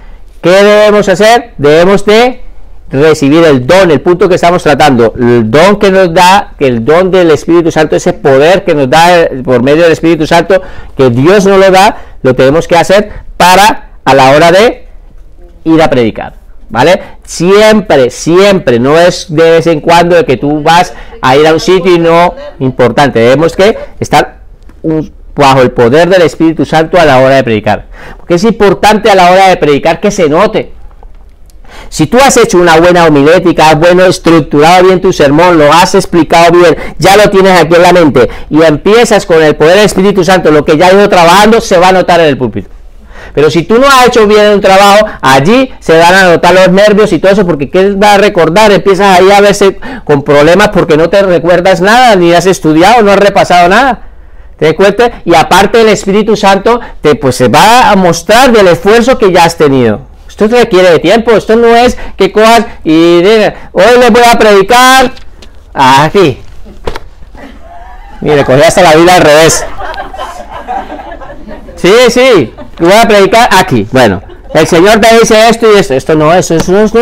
[SPEAKER 1] ¿qué debemos hacer? Debemos de recibir el don, el punto que estamos tratando, el don que nos da, el don del Espíritu Santo, ese poder que nos da por medio del Espíritu Santo, que Dios nos lo da, lo tenemos que hacer para a la hora de ir a predicar, ¿vale? Siempre, no es de vez en cuando de que tú vas a ir a un sitio y no, importante, debemos que estar bajo el poder del Espíritu Santo a la hora de predicar, porque es importante a la hora de predicar que se note. Si tú has hecho una buena homilética, has bueno estructurado bien tu sermón, lo has explicado bien, ya lo tienes aquí en la mente y empiezas con el poder del Espíritu Santo, lo que ya has ido trabajando se va a notar en el púlpito. Pero si tú no has hecho bien un trabajo, allí se van a notar los nervios y todo eso, porque ¿qué vas a recordar? Empiezas ahí a verse con problemas porque no te recuerdas nada, ni has estudiado, no has repasado nada. ¿Te das cuenta? Y aparte el Espíritu Santo pues se va a mostrar del esfuerzo que ya has tenido. Esto requiere de tiempo, esto no es que cojas y digas, hoy les voy a predicar aquí. Mire, cogí hasta la Biblia al revés. Sí, voy a predicar aquí. Bueno, el Señor te dice esto y esto. Esto no es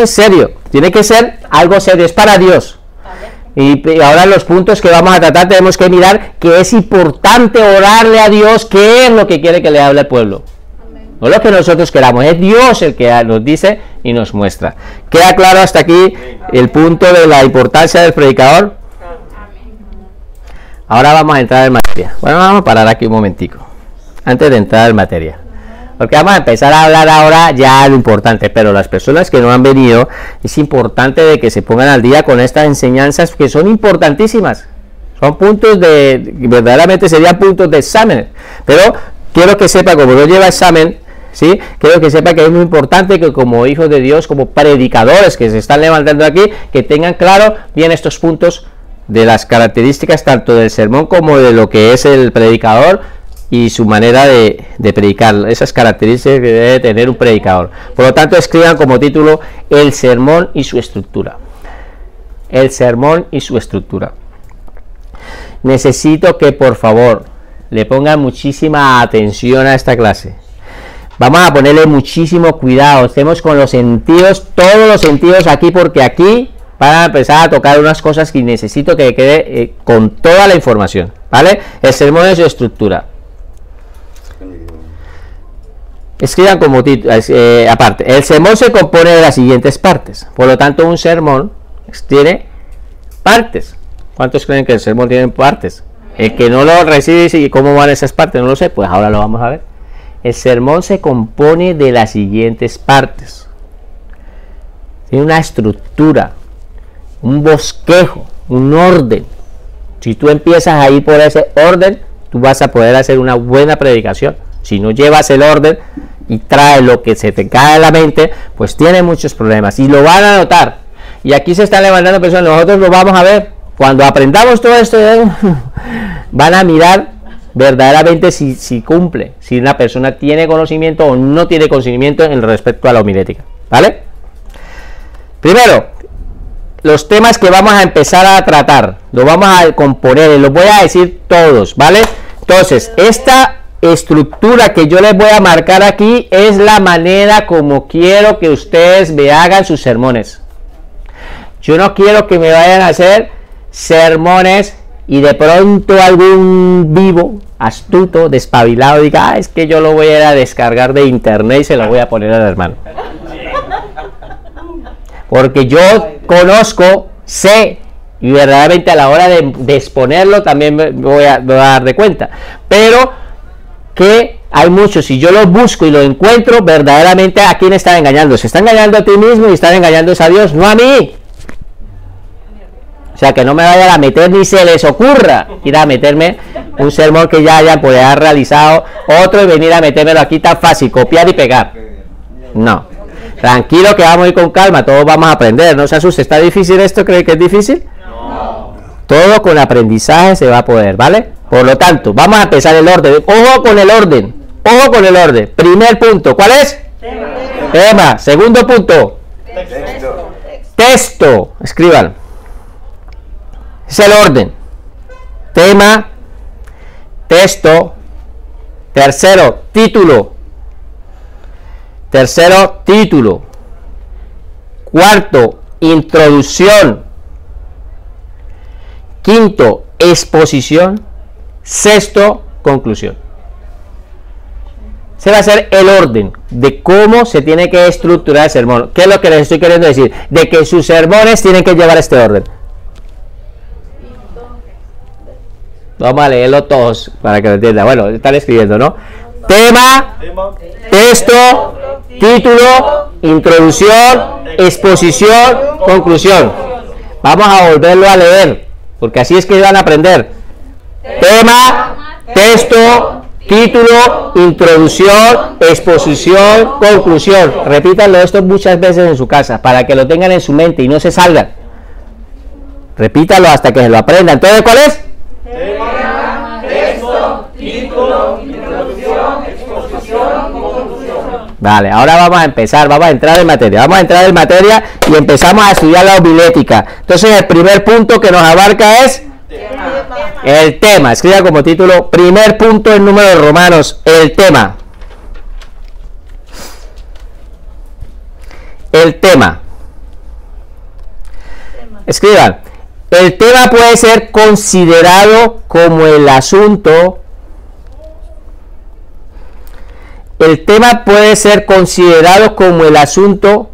[SPEAKER 1] serio. Tiene que ser algo serio, es para Dios. Y ahora los puntos que vamos a tratar tenemos que mirar que es importante orarle a Dios qué es lo que quiere que le hable al pueblo. No lo que nosotros queramos, es Dios el que nos dice y nos muestra. ¿Queda claro hasta aquí el punto de la importancia del predicador? Ahora vamos a entrar en materia. Bueno, vamos a parar aquí un momentico, antes de entrar en materia. Porque vamos a empezar a hablar ahora ya de lo importante, pero las personas que no han venido, es importante de que se pongan al día con estas enseñanzas que son importantísimas. Son puntos verdaderamente serían puntos de examen. Pero quiero que sepa, como no lleva examen, ¿sí? Quiero que sepa que es muy importante que como hijos de Dios, como predicadores que se están levantando aquí, que tengan claro bien estos puntos de las características tanto del sermón como de lo que es el predicador y su manera de predicar, esas características que debe tener un predicador. Por lo tanto, escriban como título el sermón y su estructura. El sermón y su estructura. Necesito que por favor le pongan muchísima atención a esta clase. Vamos a ponerle muchísimo cuidado, estemos con los sentidos, todos los sentidos aquí, porque aquí van a empezar a tocar unas cosas que necesito que quede con toda la información, ¿vale? El sermón y su estructura. Escriban como título, aparte, el sermón se compone de las siguientes partes, por lo tanto un sermón tiene partes. ¿Cuántos creen que el sermón tiene partes? El que no lo recibe y cómo van esas partes, no lo sé, pues ahora lo vamos a ver. El sermón se compone de las siguientes partes. Tiene una estructura, un bosquejo, un orden. Si tú empiezas a ir por ese orden, tú vas a poder hacer una buena predicación. Si no llevas el orden y traes lo que se te cae en la mente, pues tiene muchos problemas y lo van a notar. Y aquí se están levantando personas, nosotros lo vamos a ver. Cuando aprendamos todo esto, van a mirar verdaderamente si cumple, si una persona tiene conocimiento o no tiene conocimiento en respecto a la homilética, ¿vale? Primero, los temas que vamos a empezar a tratar, los vamos a componer y los voy a decir todos, ¿vale? Entonces, esta estructura que yo les voy a marcar aquí es la manera como quiero que ustedes me hagan sus sermones. Yo no quiero que me vayan a hacer sermones y de pronto algún vivo, astuto, despabilado diga, es que yo lo voy a ir a descargar de internet y se lo voy a poner al hermano. Porque yo conozco, sé, y verdaderamente a la hora de exponerlo también me voy a dar de cuenta. Pero que hay muchos, si yo los busco y los encuentro, verdaderamente a quién están engañando. Se están engañando a ti mismo y están engañando a Dios, no a mí. O sea, que no me vayan a meter ni se les ocurra ir a meterme un sermón que ya hayan podido haber realizado otro y venir a metérmelo aquí tan fácil, copiar y pegar. No. Tranquilo, que vamos a ir con calma, todos vamos a aprender, no se asuste. ¿Está difícil esto? ¿Cree que es difícil? No. Todo con aprendizaje se va a poder, ¿vale? Por lo tanto, vamos a empezar el orden. Ojo con el orden. Ojo con el orden. Primer punto, ¿cuál es? Tema. Segundo punto. Texto. Escriban. Es el orden. Tema. Texto. Tercero, título. Tercero, título. Cuarto, introducción. Quinto, exposición. Sexto, conclusión. Se va a hacer el orden de cómo se tiene que estructurar el sermón. ¿Qué es lo que les estoy queriendo decir? De que sus sermones tienen que llevar este orden. Vamos a leerlo todos para que lo entiendan. Bueno, están escribiendo, ¿no? Tema, texto, título, introducción, exposición, conclusión. Vamos a volverlo a leer, porque así es que van a aprender. Tema, texto, título, introducción, exposición, conclusión. Repítanlo esto muchas veces en su casa, para que lo tengan en su mente y no se salgan. Repítalo hasta que se lo aprendan. Entonces, ¿cuál es?
[SPEAKER 3] Tema, texto, título, introducción, exposición, conclusión.
[SPEAKER 1] Vale, ahora vamos a empezar, vamos a entrar en materia. Vamos a entrar en materia y empezamos a estudiar la homilética. Entonces, el primer punto que nos abarca es el tema. Escriba como título, primer punto en número de Romanos, el tema. El tema. Escriban. El tema puede ser considerado como el asunto. El tema puede ser considerado como el asunto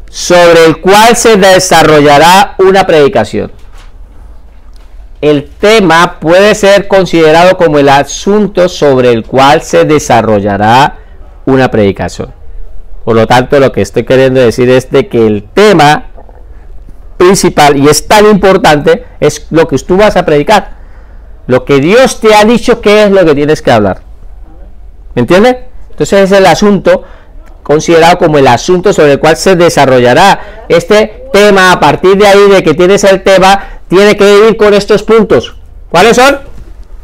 [SPEAKER 1] sobre el cual se desarrollará una predicación. El tema puede ser considerado como el asunto sobre el cual se desarrollará una predicación. Por lo tanto, lo que estoy queriendo decir es de que el tema principal, y es tan importante, es lo que tú vas a predicar. Lo que Dios te ha dicho que es lo que tienes que hablar. ¿Me entiendes? Entonces es el asunto considerado como el asunto sobre el cual se desarrollará este tema. A partir de ahí, de que tienes el tema, tiene que ir con estos puntos. ¿Cuáles son?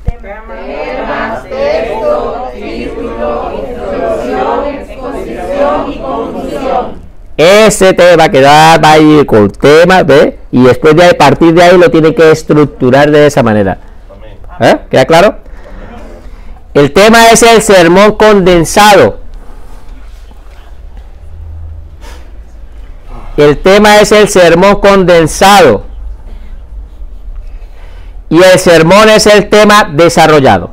[SPEAKER 3] Temas, texto, título, introducción, exposición y conclusión.
[SPEAKER 1] Ese tema que va a ir con tema, ¿ve? Y después de ahí, a partir de ahí lo tiene que estructurar de esa manera. ¿Queda claro? El tema es el sermón condensado. El tema es el sermón condensado. Y el sermón es el tema desarrollado.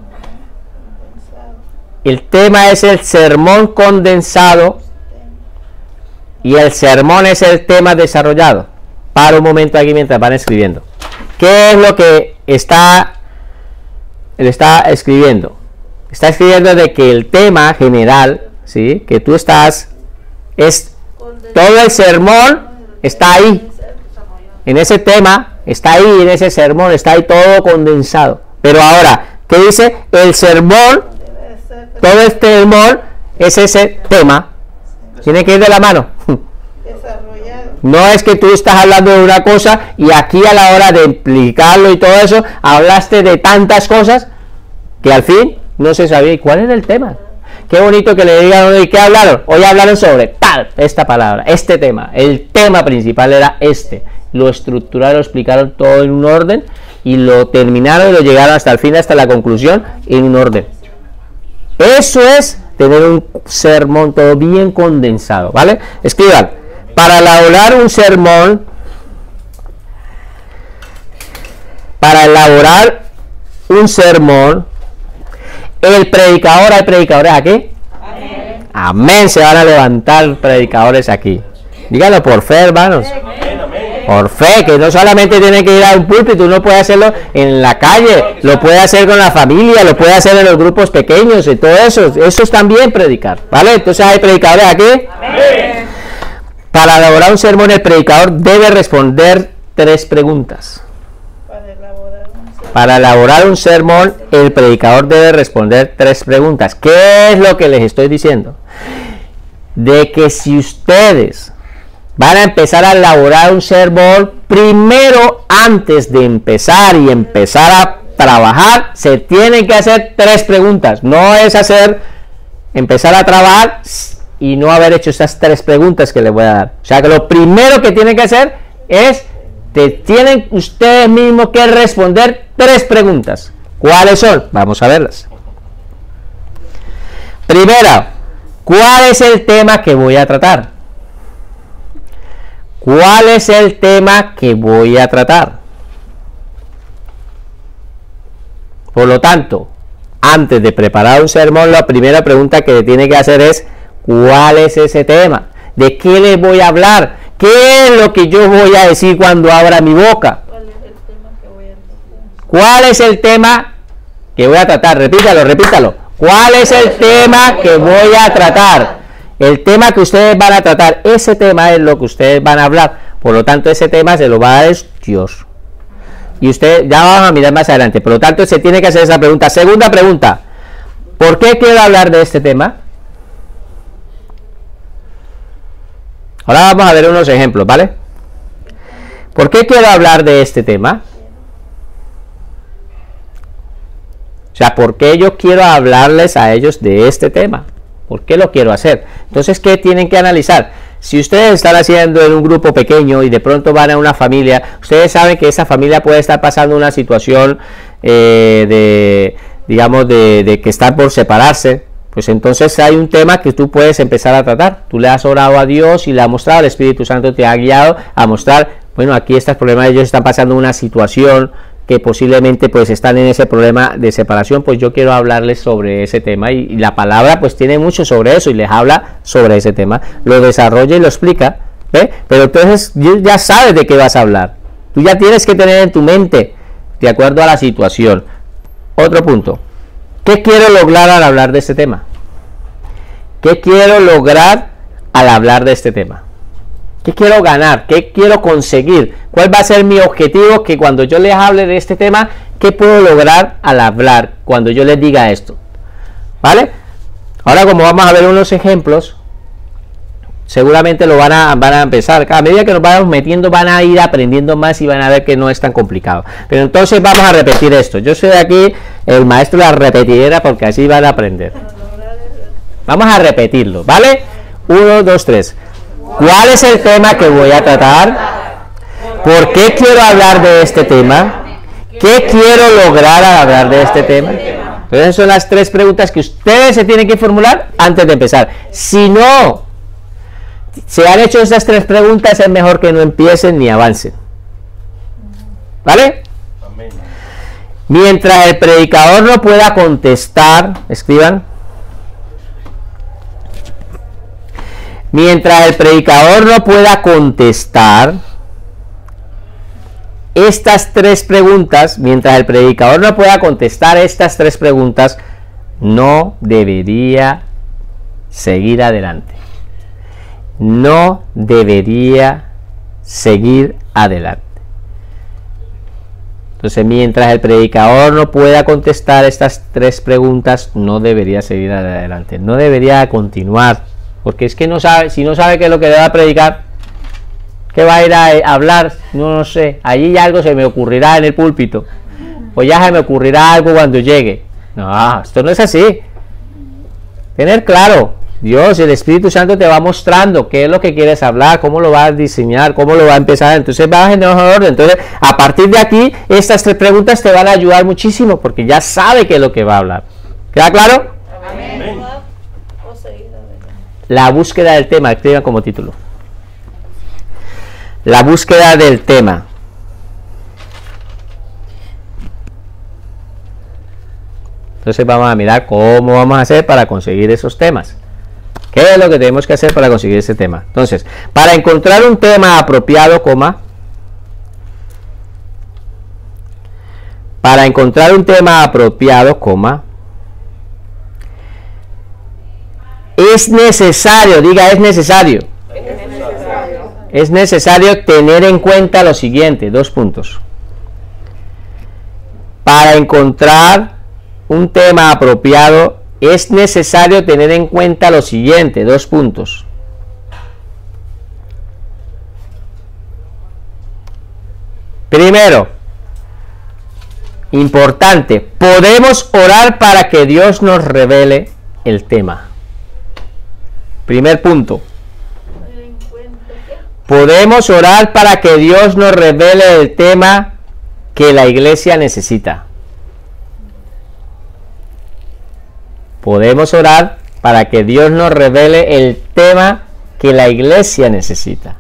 [SPEAKER 1] El tema es el sermón condensado. Y el sermón es el tema desarrollado. Para un momento aquí mientras van escribiendo. ¿Qué es lo que está escribiendo? Está escribiendo de que el tema general, ¿sí? Que tú estás, es todo el sermón está ahí. En ese tema está ahí, en ese sermón está ahí todo condensado. Pero ahora, ¿qué dice? El sermón, todo este sermón es ese tema. Tiene que ir de la mano. No es que tú estás hablando de una cosa y aquí a la hora de explicarlo y todo eso, hablaste de tantas cosas que al fin no se sabía. ¿Y cuál era el tema? Qué bonito que le digan, ¿y qué hablaron? Hoy hablaron sobre tal, esta palabra, este tema. El tema principal era este. Lo estructuraron, lo explicaron todo en un orden y lo terminaron y lo llegaron hasta el fin, hasta la conclusión, en un orden. Eso es tener un sermón todo bien condensado, ¿vale? Escriban, para elaborar un sermón, el predicador, ¿hay predicadores aquí? Amén. Amén, se van a levantar predicadores aquí. Díganlo por fe, hermanos. Por fe, que no solamente tiene que ir a un púlpito, uno puede hacerlo en la calle, lo puede hacer con la familia, lo puede hacer en los grupos pequeños y todo eso. Eso es también predicar, ¿vale? Entonces, ¿hay predicadores aquí? Amén. Para elaborar un sermón, el predicador debe responder 3 preguntas. Para elaborar un sermón, el predicador debe responder 3 preguntas. ¿Qué es lo que les estoy diciendo? De que si ustedes van a empezar a elaborar un sermón, primero, antes de empezar a trabajar, se tienen que hacer 3 preguntas. No es empezar a trabajar y no haber hecho esas 3 preguntas que les voy a dar. O sea que lo primero que tienen que hacer es, tienen ustedes mismos que responder 3 preguntas. ¿Cuáles son? Vamos a verlas. Primera, ¿cuál es el tema que voy a tratar? ¿Cuál es el tema que voy a tratar? Por lo tanto, antes de preparar un sermón, la primera pregunta que tiene que hacer es, ¿cuál es ese tema? ¿De qué les voy a hablar? ¿Qué es lo que yo voy a decir cuando abra mi boca? ¿Cuál es el tema que voy a tratar? Repítalo. ¿Cuál es el tema que voy a tratar? El tema que ustedes van a tratar, ese tema es lo que ustedes van a hablar. Por lo tanto, ese tema se lo va a dar Dios. Y ustedes ya vamos a mirar más adelante. Por lo tanto, se tiene que hacer esa pregunta. Segunda pregunta, ¿por qué quiero hablar de este tema? Ahora vamos a ver unos ejemplos, ¿vale? ¿Por qué quiero hablar de este tema? O sea, ¿por qué yo quiero hablarles a ellos de este tema? ¿Por qué lo quiero hacer? Entonces, ¿qué tienen que analizar? Si ustedes están haciendo en un grupo pequeño y de pronto van a una familia, ustedes saben que esa familia puede estar pasando una situación de que están por separarse. Pues entonces hay un tema que tú puedes empezar a tratar. Tú le has orado a Dios y le has mostrado, el Espíritu Santo te ha guiado a mostrar, bueno, aquí está el problema, ellos están pasando una situación que posiblemente pues están en ese problema de separación, pues yo quiero hablarles sobre ese tema y la palabra pues tiene mucho sobre eso y les habla sobre ese tema, lo desarrolla y lo explica, ¿ve? Pero entonces ya sabes de qué vas a hablar, tú ya tienes que tener en tu mente de acuerdo a la situación. Otro punto, ¿qué quiero lograr al hablar de este tema? ¿Qué quiero lograr al hablar de este tema? ¿Qué quiero ganar? ¿Qué quiero conseguir? ¿Cuál va a ser mi objetivo? Que cuando yo les hable de este tema, ¿qué puedo lograr al hablar cuando yo les diga esto? ¿Vale? Ahora, como vamos a ver unos ejemplos, seguramente lo van a empezar. Cada medida que nos vayamos metiendo, van a ir aprendiendo más y van a ver que no es tan complicado. Pero entonces vamos a repetir esto. Yo soy aquí el maestro de la repetidera porque así van a aprender. Vamos a repetirlo, ¿vale? 1, 2, 3. ¿Cuál es el tema que voy a tratar? ¿Por qué quiero hablar de este tema? ¿Qué quiero lograr al hablar de este tema? Entonces son las 3 preguntas que ustedes se tienen que formular antes de empezar. Si no se han hecho esas 3 preguntas, es mejor que no empiecen ni avancen. ¿Vale? Mientras el predicador no pueda contestar, escriban. Mientras el predicador no pueda contestar estas 3 preguntas, no debería seguir adelante. No debería seguir adelante. Entonces, mientras el predicador no pueda contestar estas 3 preguntas, no debería seguir adelante. No debería continuar. Porque es que no sabe, si no sabe qué es lo que le va a predicar, ¿qué va a ir a hablar? No sé, allí ya algo se me ocurrirá en el púlpito, o ya se me ocurrirá algo cuando llegue. No, esto no es así. Tener claro, Dios, el Espíritu Santo te va mostrando qué es lo que quieres hablar, cómo lo va a diseñar, cómo lo va a empezar, entonces vas en orden. Entonces, a partir de aquí, estas 3 preguntas te van a ayudar muchísimo, porque ya sabe qué es lo que va a hablar. ¿Queda claro?
[SPEAKER 3] Amén.
[SPEAKER 1] La búsqueda del tema, escriban como título. La búsqueda del tema. Entonces vamos a mirar cómo vamos a hacer para conseguir esos temas. ¿Qué es lo que tenemos que hacer para conseguir ese tema? Entonces, para encontrar un tema apropiado, para encontrar un tema apropiado, es necesario, diga, es necesario. Es necesario tener en cuenta lo siguiente, 2 puntos. Para encontrar un tema apropiado, es necesario tener en cuenta lo siguiente, 2 puntos. Primero, importante, podemos orar para que Dios nos revele el tema. Primer punto. Podemos orar para que Dios nos revele el tema que la iglesia necesita. Podemos orar para que Dios nos revele el tema que la iglesia necesita.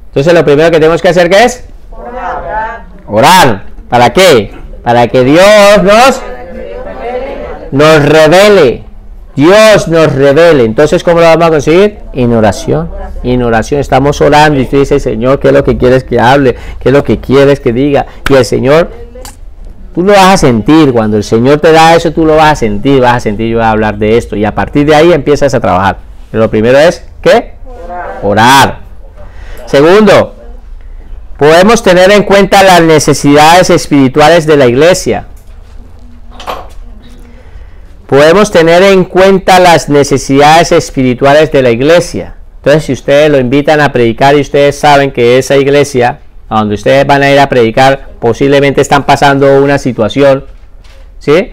[SPEAKER 1] Entonces lo primero que tenemos que hacer, ¿qué es? Orar. ¿Para qué? Para que Dios nos revele. Dios nos revele. Entonces, ¿cómo lo vamos a conseguir? En oración. En oración estamos orando y usted dice, Señor, ¿qué es lo que quieres que hable? ¿Qué es lo que quieres que diga? Y el Señor, tú lo vas a sentir. Cuando el Señor te da eso, tú lo vas a sentir. Vas a sentir, yo voy a hablar de esto. Y a partir de ahí empiezas a trabajar. Pero lo primero es, ¿qué? Orar. Segundo, podemos tener en cuenta las necesidades espirituales de la iglesia. Podemos tener en cuenta las necesidades espirituales de la iglesia. Entonces, si ustedes lo invitan a predicar y ustedes saben que esa iglesia a donde ustedes van a ir a predicar posiblemente están pasando una situación, ¿sí?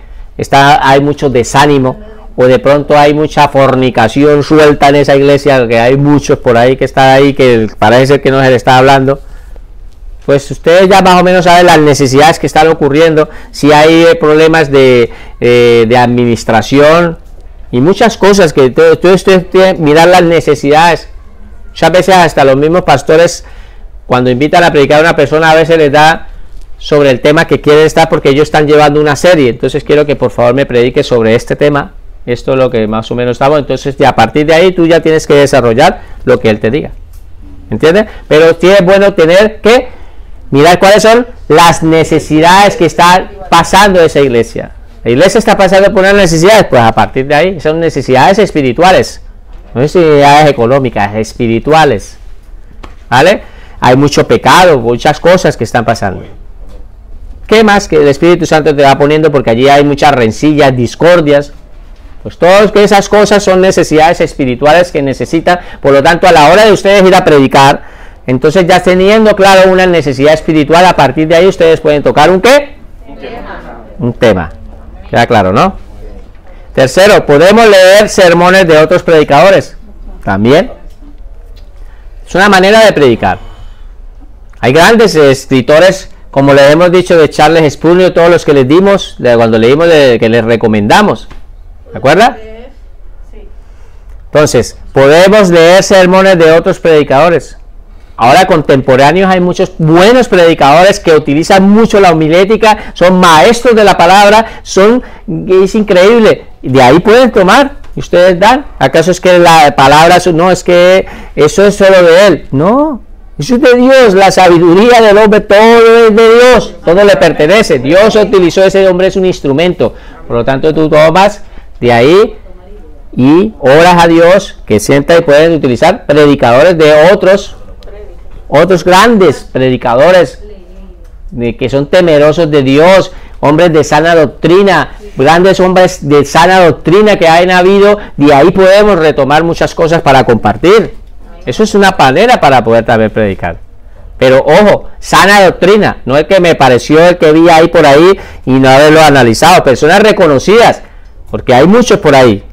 [SPEAKER 1] Hay mucho desánimo, o de pronto hay mucha fornicación suelta en esa iglesia, que hay muchos por ahí que están ahí que parece ser que no se le está hablando. Pues ustedes ya más o menos saben las necesidades que están ocurriendo, si hay problemas de administración y muchas cosas que ustedes tienen que mirar las necesidades. Muchas veces hasta los mismos pastores, cuando invitan a predicar a una persona, a veces les da sobre el tema que quieren estar, porque ellos están llevando una serie. Entonces quiero que por favor me predique sobre este tema. Esto es lo que más o menos estamos. Entonces a partir de ahí tú ya tienes que desarrollar lo que él te diga. ¿Entiendes? Pero es bueno tener que mirar cuáles son las necesidades que está pasando esa iglesia. La iglesia está pasando por unas necesidades, pues a partir de ahí son necesidades espirituales, no necesidades económicas, espirituales. ¿Vale? Hay mucho pecado, muchas cosas que están pasando. ¿Qué más que el Espíritu Santo te va poniendo? Porque allí hay muchas rencillas, discordias. Pues todas esas cosas son necesidades espirituales que necesitan. Por lo tanto, a la hora de ustedes ir a predicar, entonces ya teniendo claro una necesidad espiritual, a partir de ahí ustedes pueden tocar ¿un qué? Un tema. Queda claro, ¿no? Tercero, podemos leer sermones de otros predicadores. También. Es una manera de predicar. Hay grandes escritores, como le hemos dicho, de Charles Spurgeon, todos los que les dimos, cuando leímos, que les recomendamos. ¿De acuerdo? Entonces, podemos leer sermones de otros predicadores. Ahora contemporáneos hay muchos buenos predicadores que utilizan mucho la homilética, son maestros de la palabra, es increíble. De ahí pueden tomar y ustedes dan. ¿Acaso es que la palabra, no, es que eso es solo de él? No, eso es de Dios, la sabiduría del hombre, todo es de Dios, todo le pertenece. Dios utilizó ese hombre, es un instrumento. Por lo tanto, tú tomas de ahí y oras a Dios, que sienta y pueden utilizar predicadores de otros grandes predicadores que son temerosos de Dios, hombres de sana doctrina, grandes hombres de sana doctrina que hayan habido, de ahí podemos retomar muchas cosas para compartir. Eso es una manera para poder también predicar. Pero ojo, sana doctrina, no el que me pareció, el que vi ahí por ahí y no haberlo analizado. Personas reconocidas, porque hay muchos por ahí.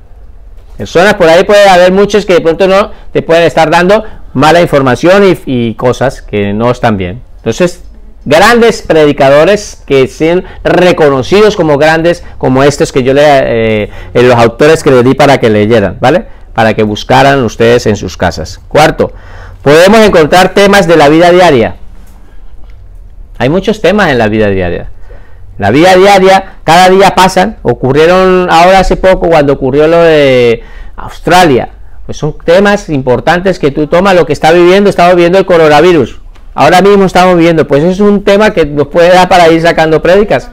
[SPEAKER 1] Personas por ahí puede haber muchos que de pronto no te pueden estar dando mala información y cosas que no están bien. Entonces, grandes predicadores que sean reconocidos como grandes, como estos que yo los autores que les di para que leyeran, ¿vale? Para que buscaran ustedes en sus casas. Cuarto, podemos encontrar temas de la vida diaria. Hay muchos temas en la vida diaria. La vida diaria, cada día pasan. Ocurrieron ahora hace poco cuando ocurrió lo de Australia. Pues son temas importantes que tú tomas lo que estamos viviendo el coronavirus. Ahora mismo estamos viviendo, pues es un tema que nos puede dar para ir sacando prédicas.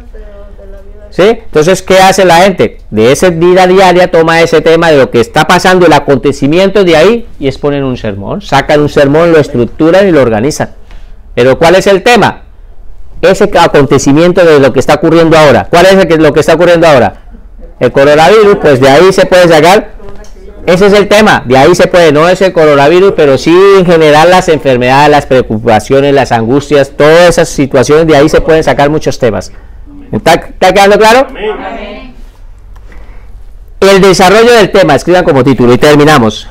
[SPEAKER 1] ¿Sí? Entonces, ¿qué hace la gente? De esa vida diaria toma ese tema de lo que está pasando, el acontecimiento de ahí, y exponen un sermón. Sacan un sermón, lo estructuran y lo organizan. Pero ¿cuál es el tema? Ese acontecimiento de lo que está ocurriendo ahora. ¿Cuál es lo que está ocurriendo ahora? El coronavirus, pues de ahí se puede sacar. Ese es el tema, de ahí se puede, no es el coronavirus, pero sí en general las enfermedades, las preocupaciones, las angustias, todas esas situaciones, de ahí se pueden sacar muchos temas. ¿Está quedando claro?
[SPEAKER 3] Amén.
[SPEAKER 1] El desarrollo del tema, escriban como título y terminamos.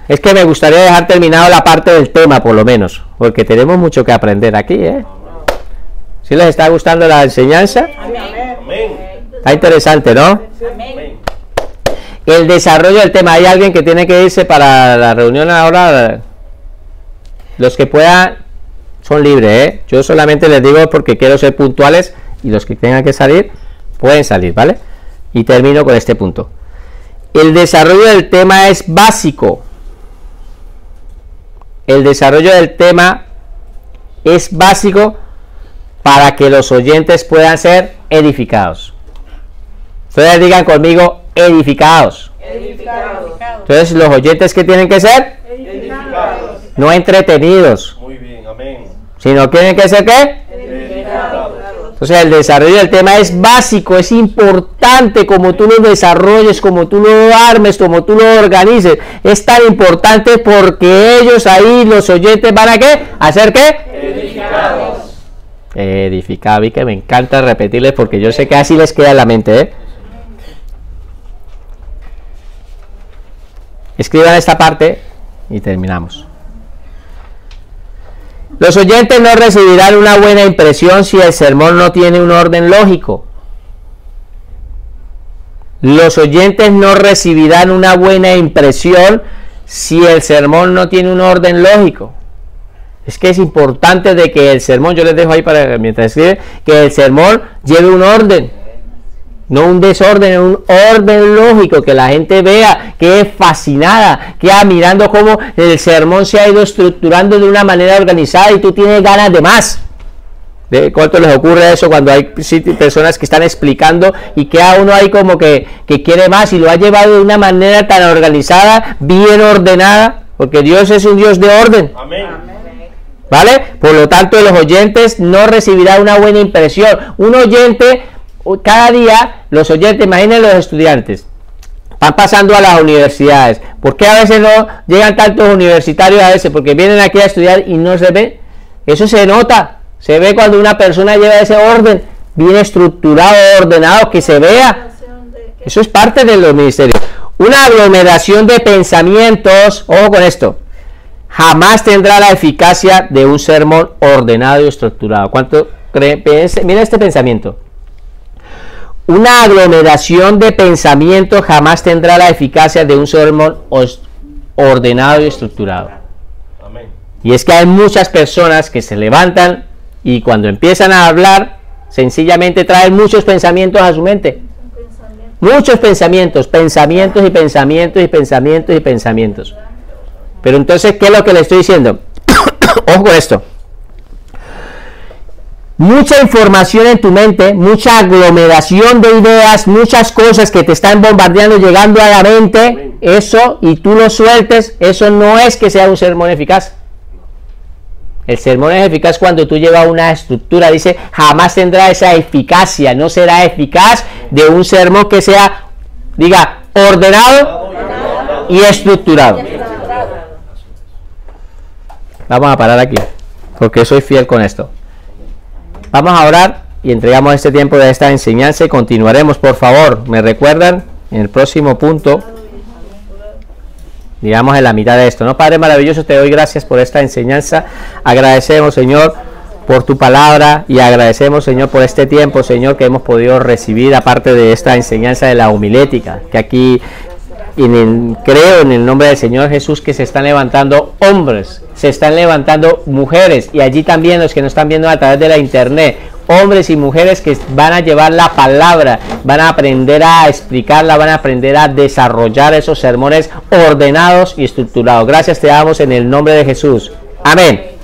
[SPEAKER 1] Es que me gustaría dejar terminado la parte del tema por lo menos, porque tenemos mucho que aprender aquí, ¿eh? ¿Sí les está gustando la enseñanza?
[SPEAKER 3] Amén.
[SPEAKER 1] Está interesante, ¿no?
[SPEAKER 3] Amén.
[SPEAKER 1] El desarrollo del tema. ¿Hay alguien que tiene que irse para la reunión ahora? Los que puedan son libres, ¿eh? Yo solamente les digo porque quiero ser puntuales y los que tengan que salir pueden salir, ¿vale? Y termino con este punto. El desarrollo del tema es básico. El desarrollo del tema es básico para que los oyentes puedan ser edificados. Ustedes digan conmigo, edificados.
[SPEAKER 3] Edificados.
[SPEAKER 1] Entonces, los oyentes que tienen que ser,
[SPEAKER 3] Edificados.
[SPEAKER 1] no entretenidos,
[SPEAKER 3] Muy bien, amén.
[SPEAKER 1] sino tienen que ser ¿qué?
[SPEAKER 3] Edificados.
[SPEAKER 1] Entonces, el desarrollo del tema es básico, es importante como tú lo desarrolles, como tú lo armes, como tú lo organices. Es tan importante porque ellos ahí, los oyentes, ¿van a qué? ¿A hacer qué?
[SPEAKER 3] Edificados.
[SPEAKER 1] Edificado. Y que me encanta repetirles porque yo sé que así les queda en la mente, ¿eh? Escriban esta parte y terminamos. Los oyentes no recibirán una buena impresión si el sermón no tiene un orden lógico. Los oyentes no recibirán una buena impresión si el sermón no tiene un orden lógico. Es que es importante de que el sermón, yo les dejo ahí para mientras escriben, que el sermón lleve un orden. No un desorden, un orden lógico, que la gente vea, que es fascinada, que mirando cómo el sermón se ha ido estructurando de una manera organizada y tú tienes ganas de más. ¿De cuánto les ocurre eso cuando hay personas que están explicando y queda uno ahí como que quiere más y lo ha llevado de una manera tan organizada, bien ordenada? Porque Dios es un Dios de orden.
[SPEAKER 3] Amén.
[SPEAKER 1] ¿Vale? Por lo tanto, los oyentes no recibirán una buena impresión. Un oyente, cada día, los oyentes, imaginen los estudiantes, van pasando a las universidades. ¿Por qué a veces no llegan tantos universitarios a veces? Porque vienen aquí a estudiar y no se ve. Eso se nota. Se ve cuando una persona lleva ese orden, bien estructurado, ordenado, que se vea. Eso es parte de los ministerios. Una aglomeración de pensamientos, ojo con esto, jamás tendrá la eficacia de un sermón ordenado y estructurado. ¿Cuánto creen? Mira este pensamiento. Una aglomeración de pensamientos jamás tendrá la eficacia de un sermón ordenado y estructurado.
[SPEAKER 3] Amén.
[SPEAKER 1] Y es que hay muchas personas que se levantan y cuando empiezan a hablar, sencillamente traen muchos pensamientos a su mente. Muchos pensamientos y pensamientos. Pero entonces, ¿qué es lo que le estoy diciendo? Ojo con esto. Mucha información en tu mente, mucha aglomeración de ideas, muchas cosas que te están bombardeando, llegando a la mente, eso, y tú lo sueltes, eso no es que sea un sermón eficaz. El sermón es eficaz cuando tú llevas una estructura. Dice, jamás tendrá esa eficacia. No será eficaz de un sermón que sea, diga, ordenado y estructurado. Vamos a parar aquí, porque soy fiel con esto. Vamos a orar y entregamos este tiempo de esta enseñanza y continuaremos. Por favor, me recuerdan en el próximo punto, digamos en la mitad de esto, ¿no? Padre maravilloso, te doy gracias por esta enseñanza. Agradecemos, Señor, por tu palabra y agradecemos, Señor, por este tiempo, Señor, que hemos podido recibir, aparte de esta enseñanza de la homilética, que aquí creo en el nombre del Señor Jesús que se están levantando hombres, se están levantando mujeres, y allí también los que nos están viendo a través de la internet, hombres y mujeres que van a llevar la palabra, van a aprender a explicarla, van a aprender a desarrollar esos sermones ordenados y estructurados. Gracias te damos en el nombre de Jesús. Amén.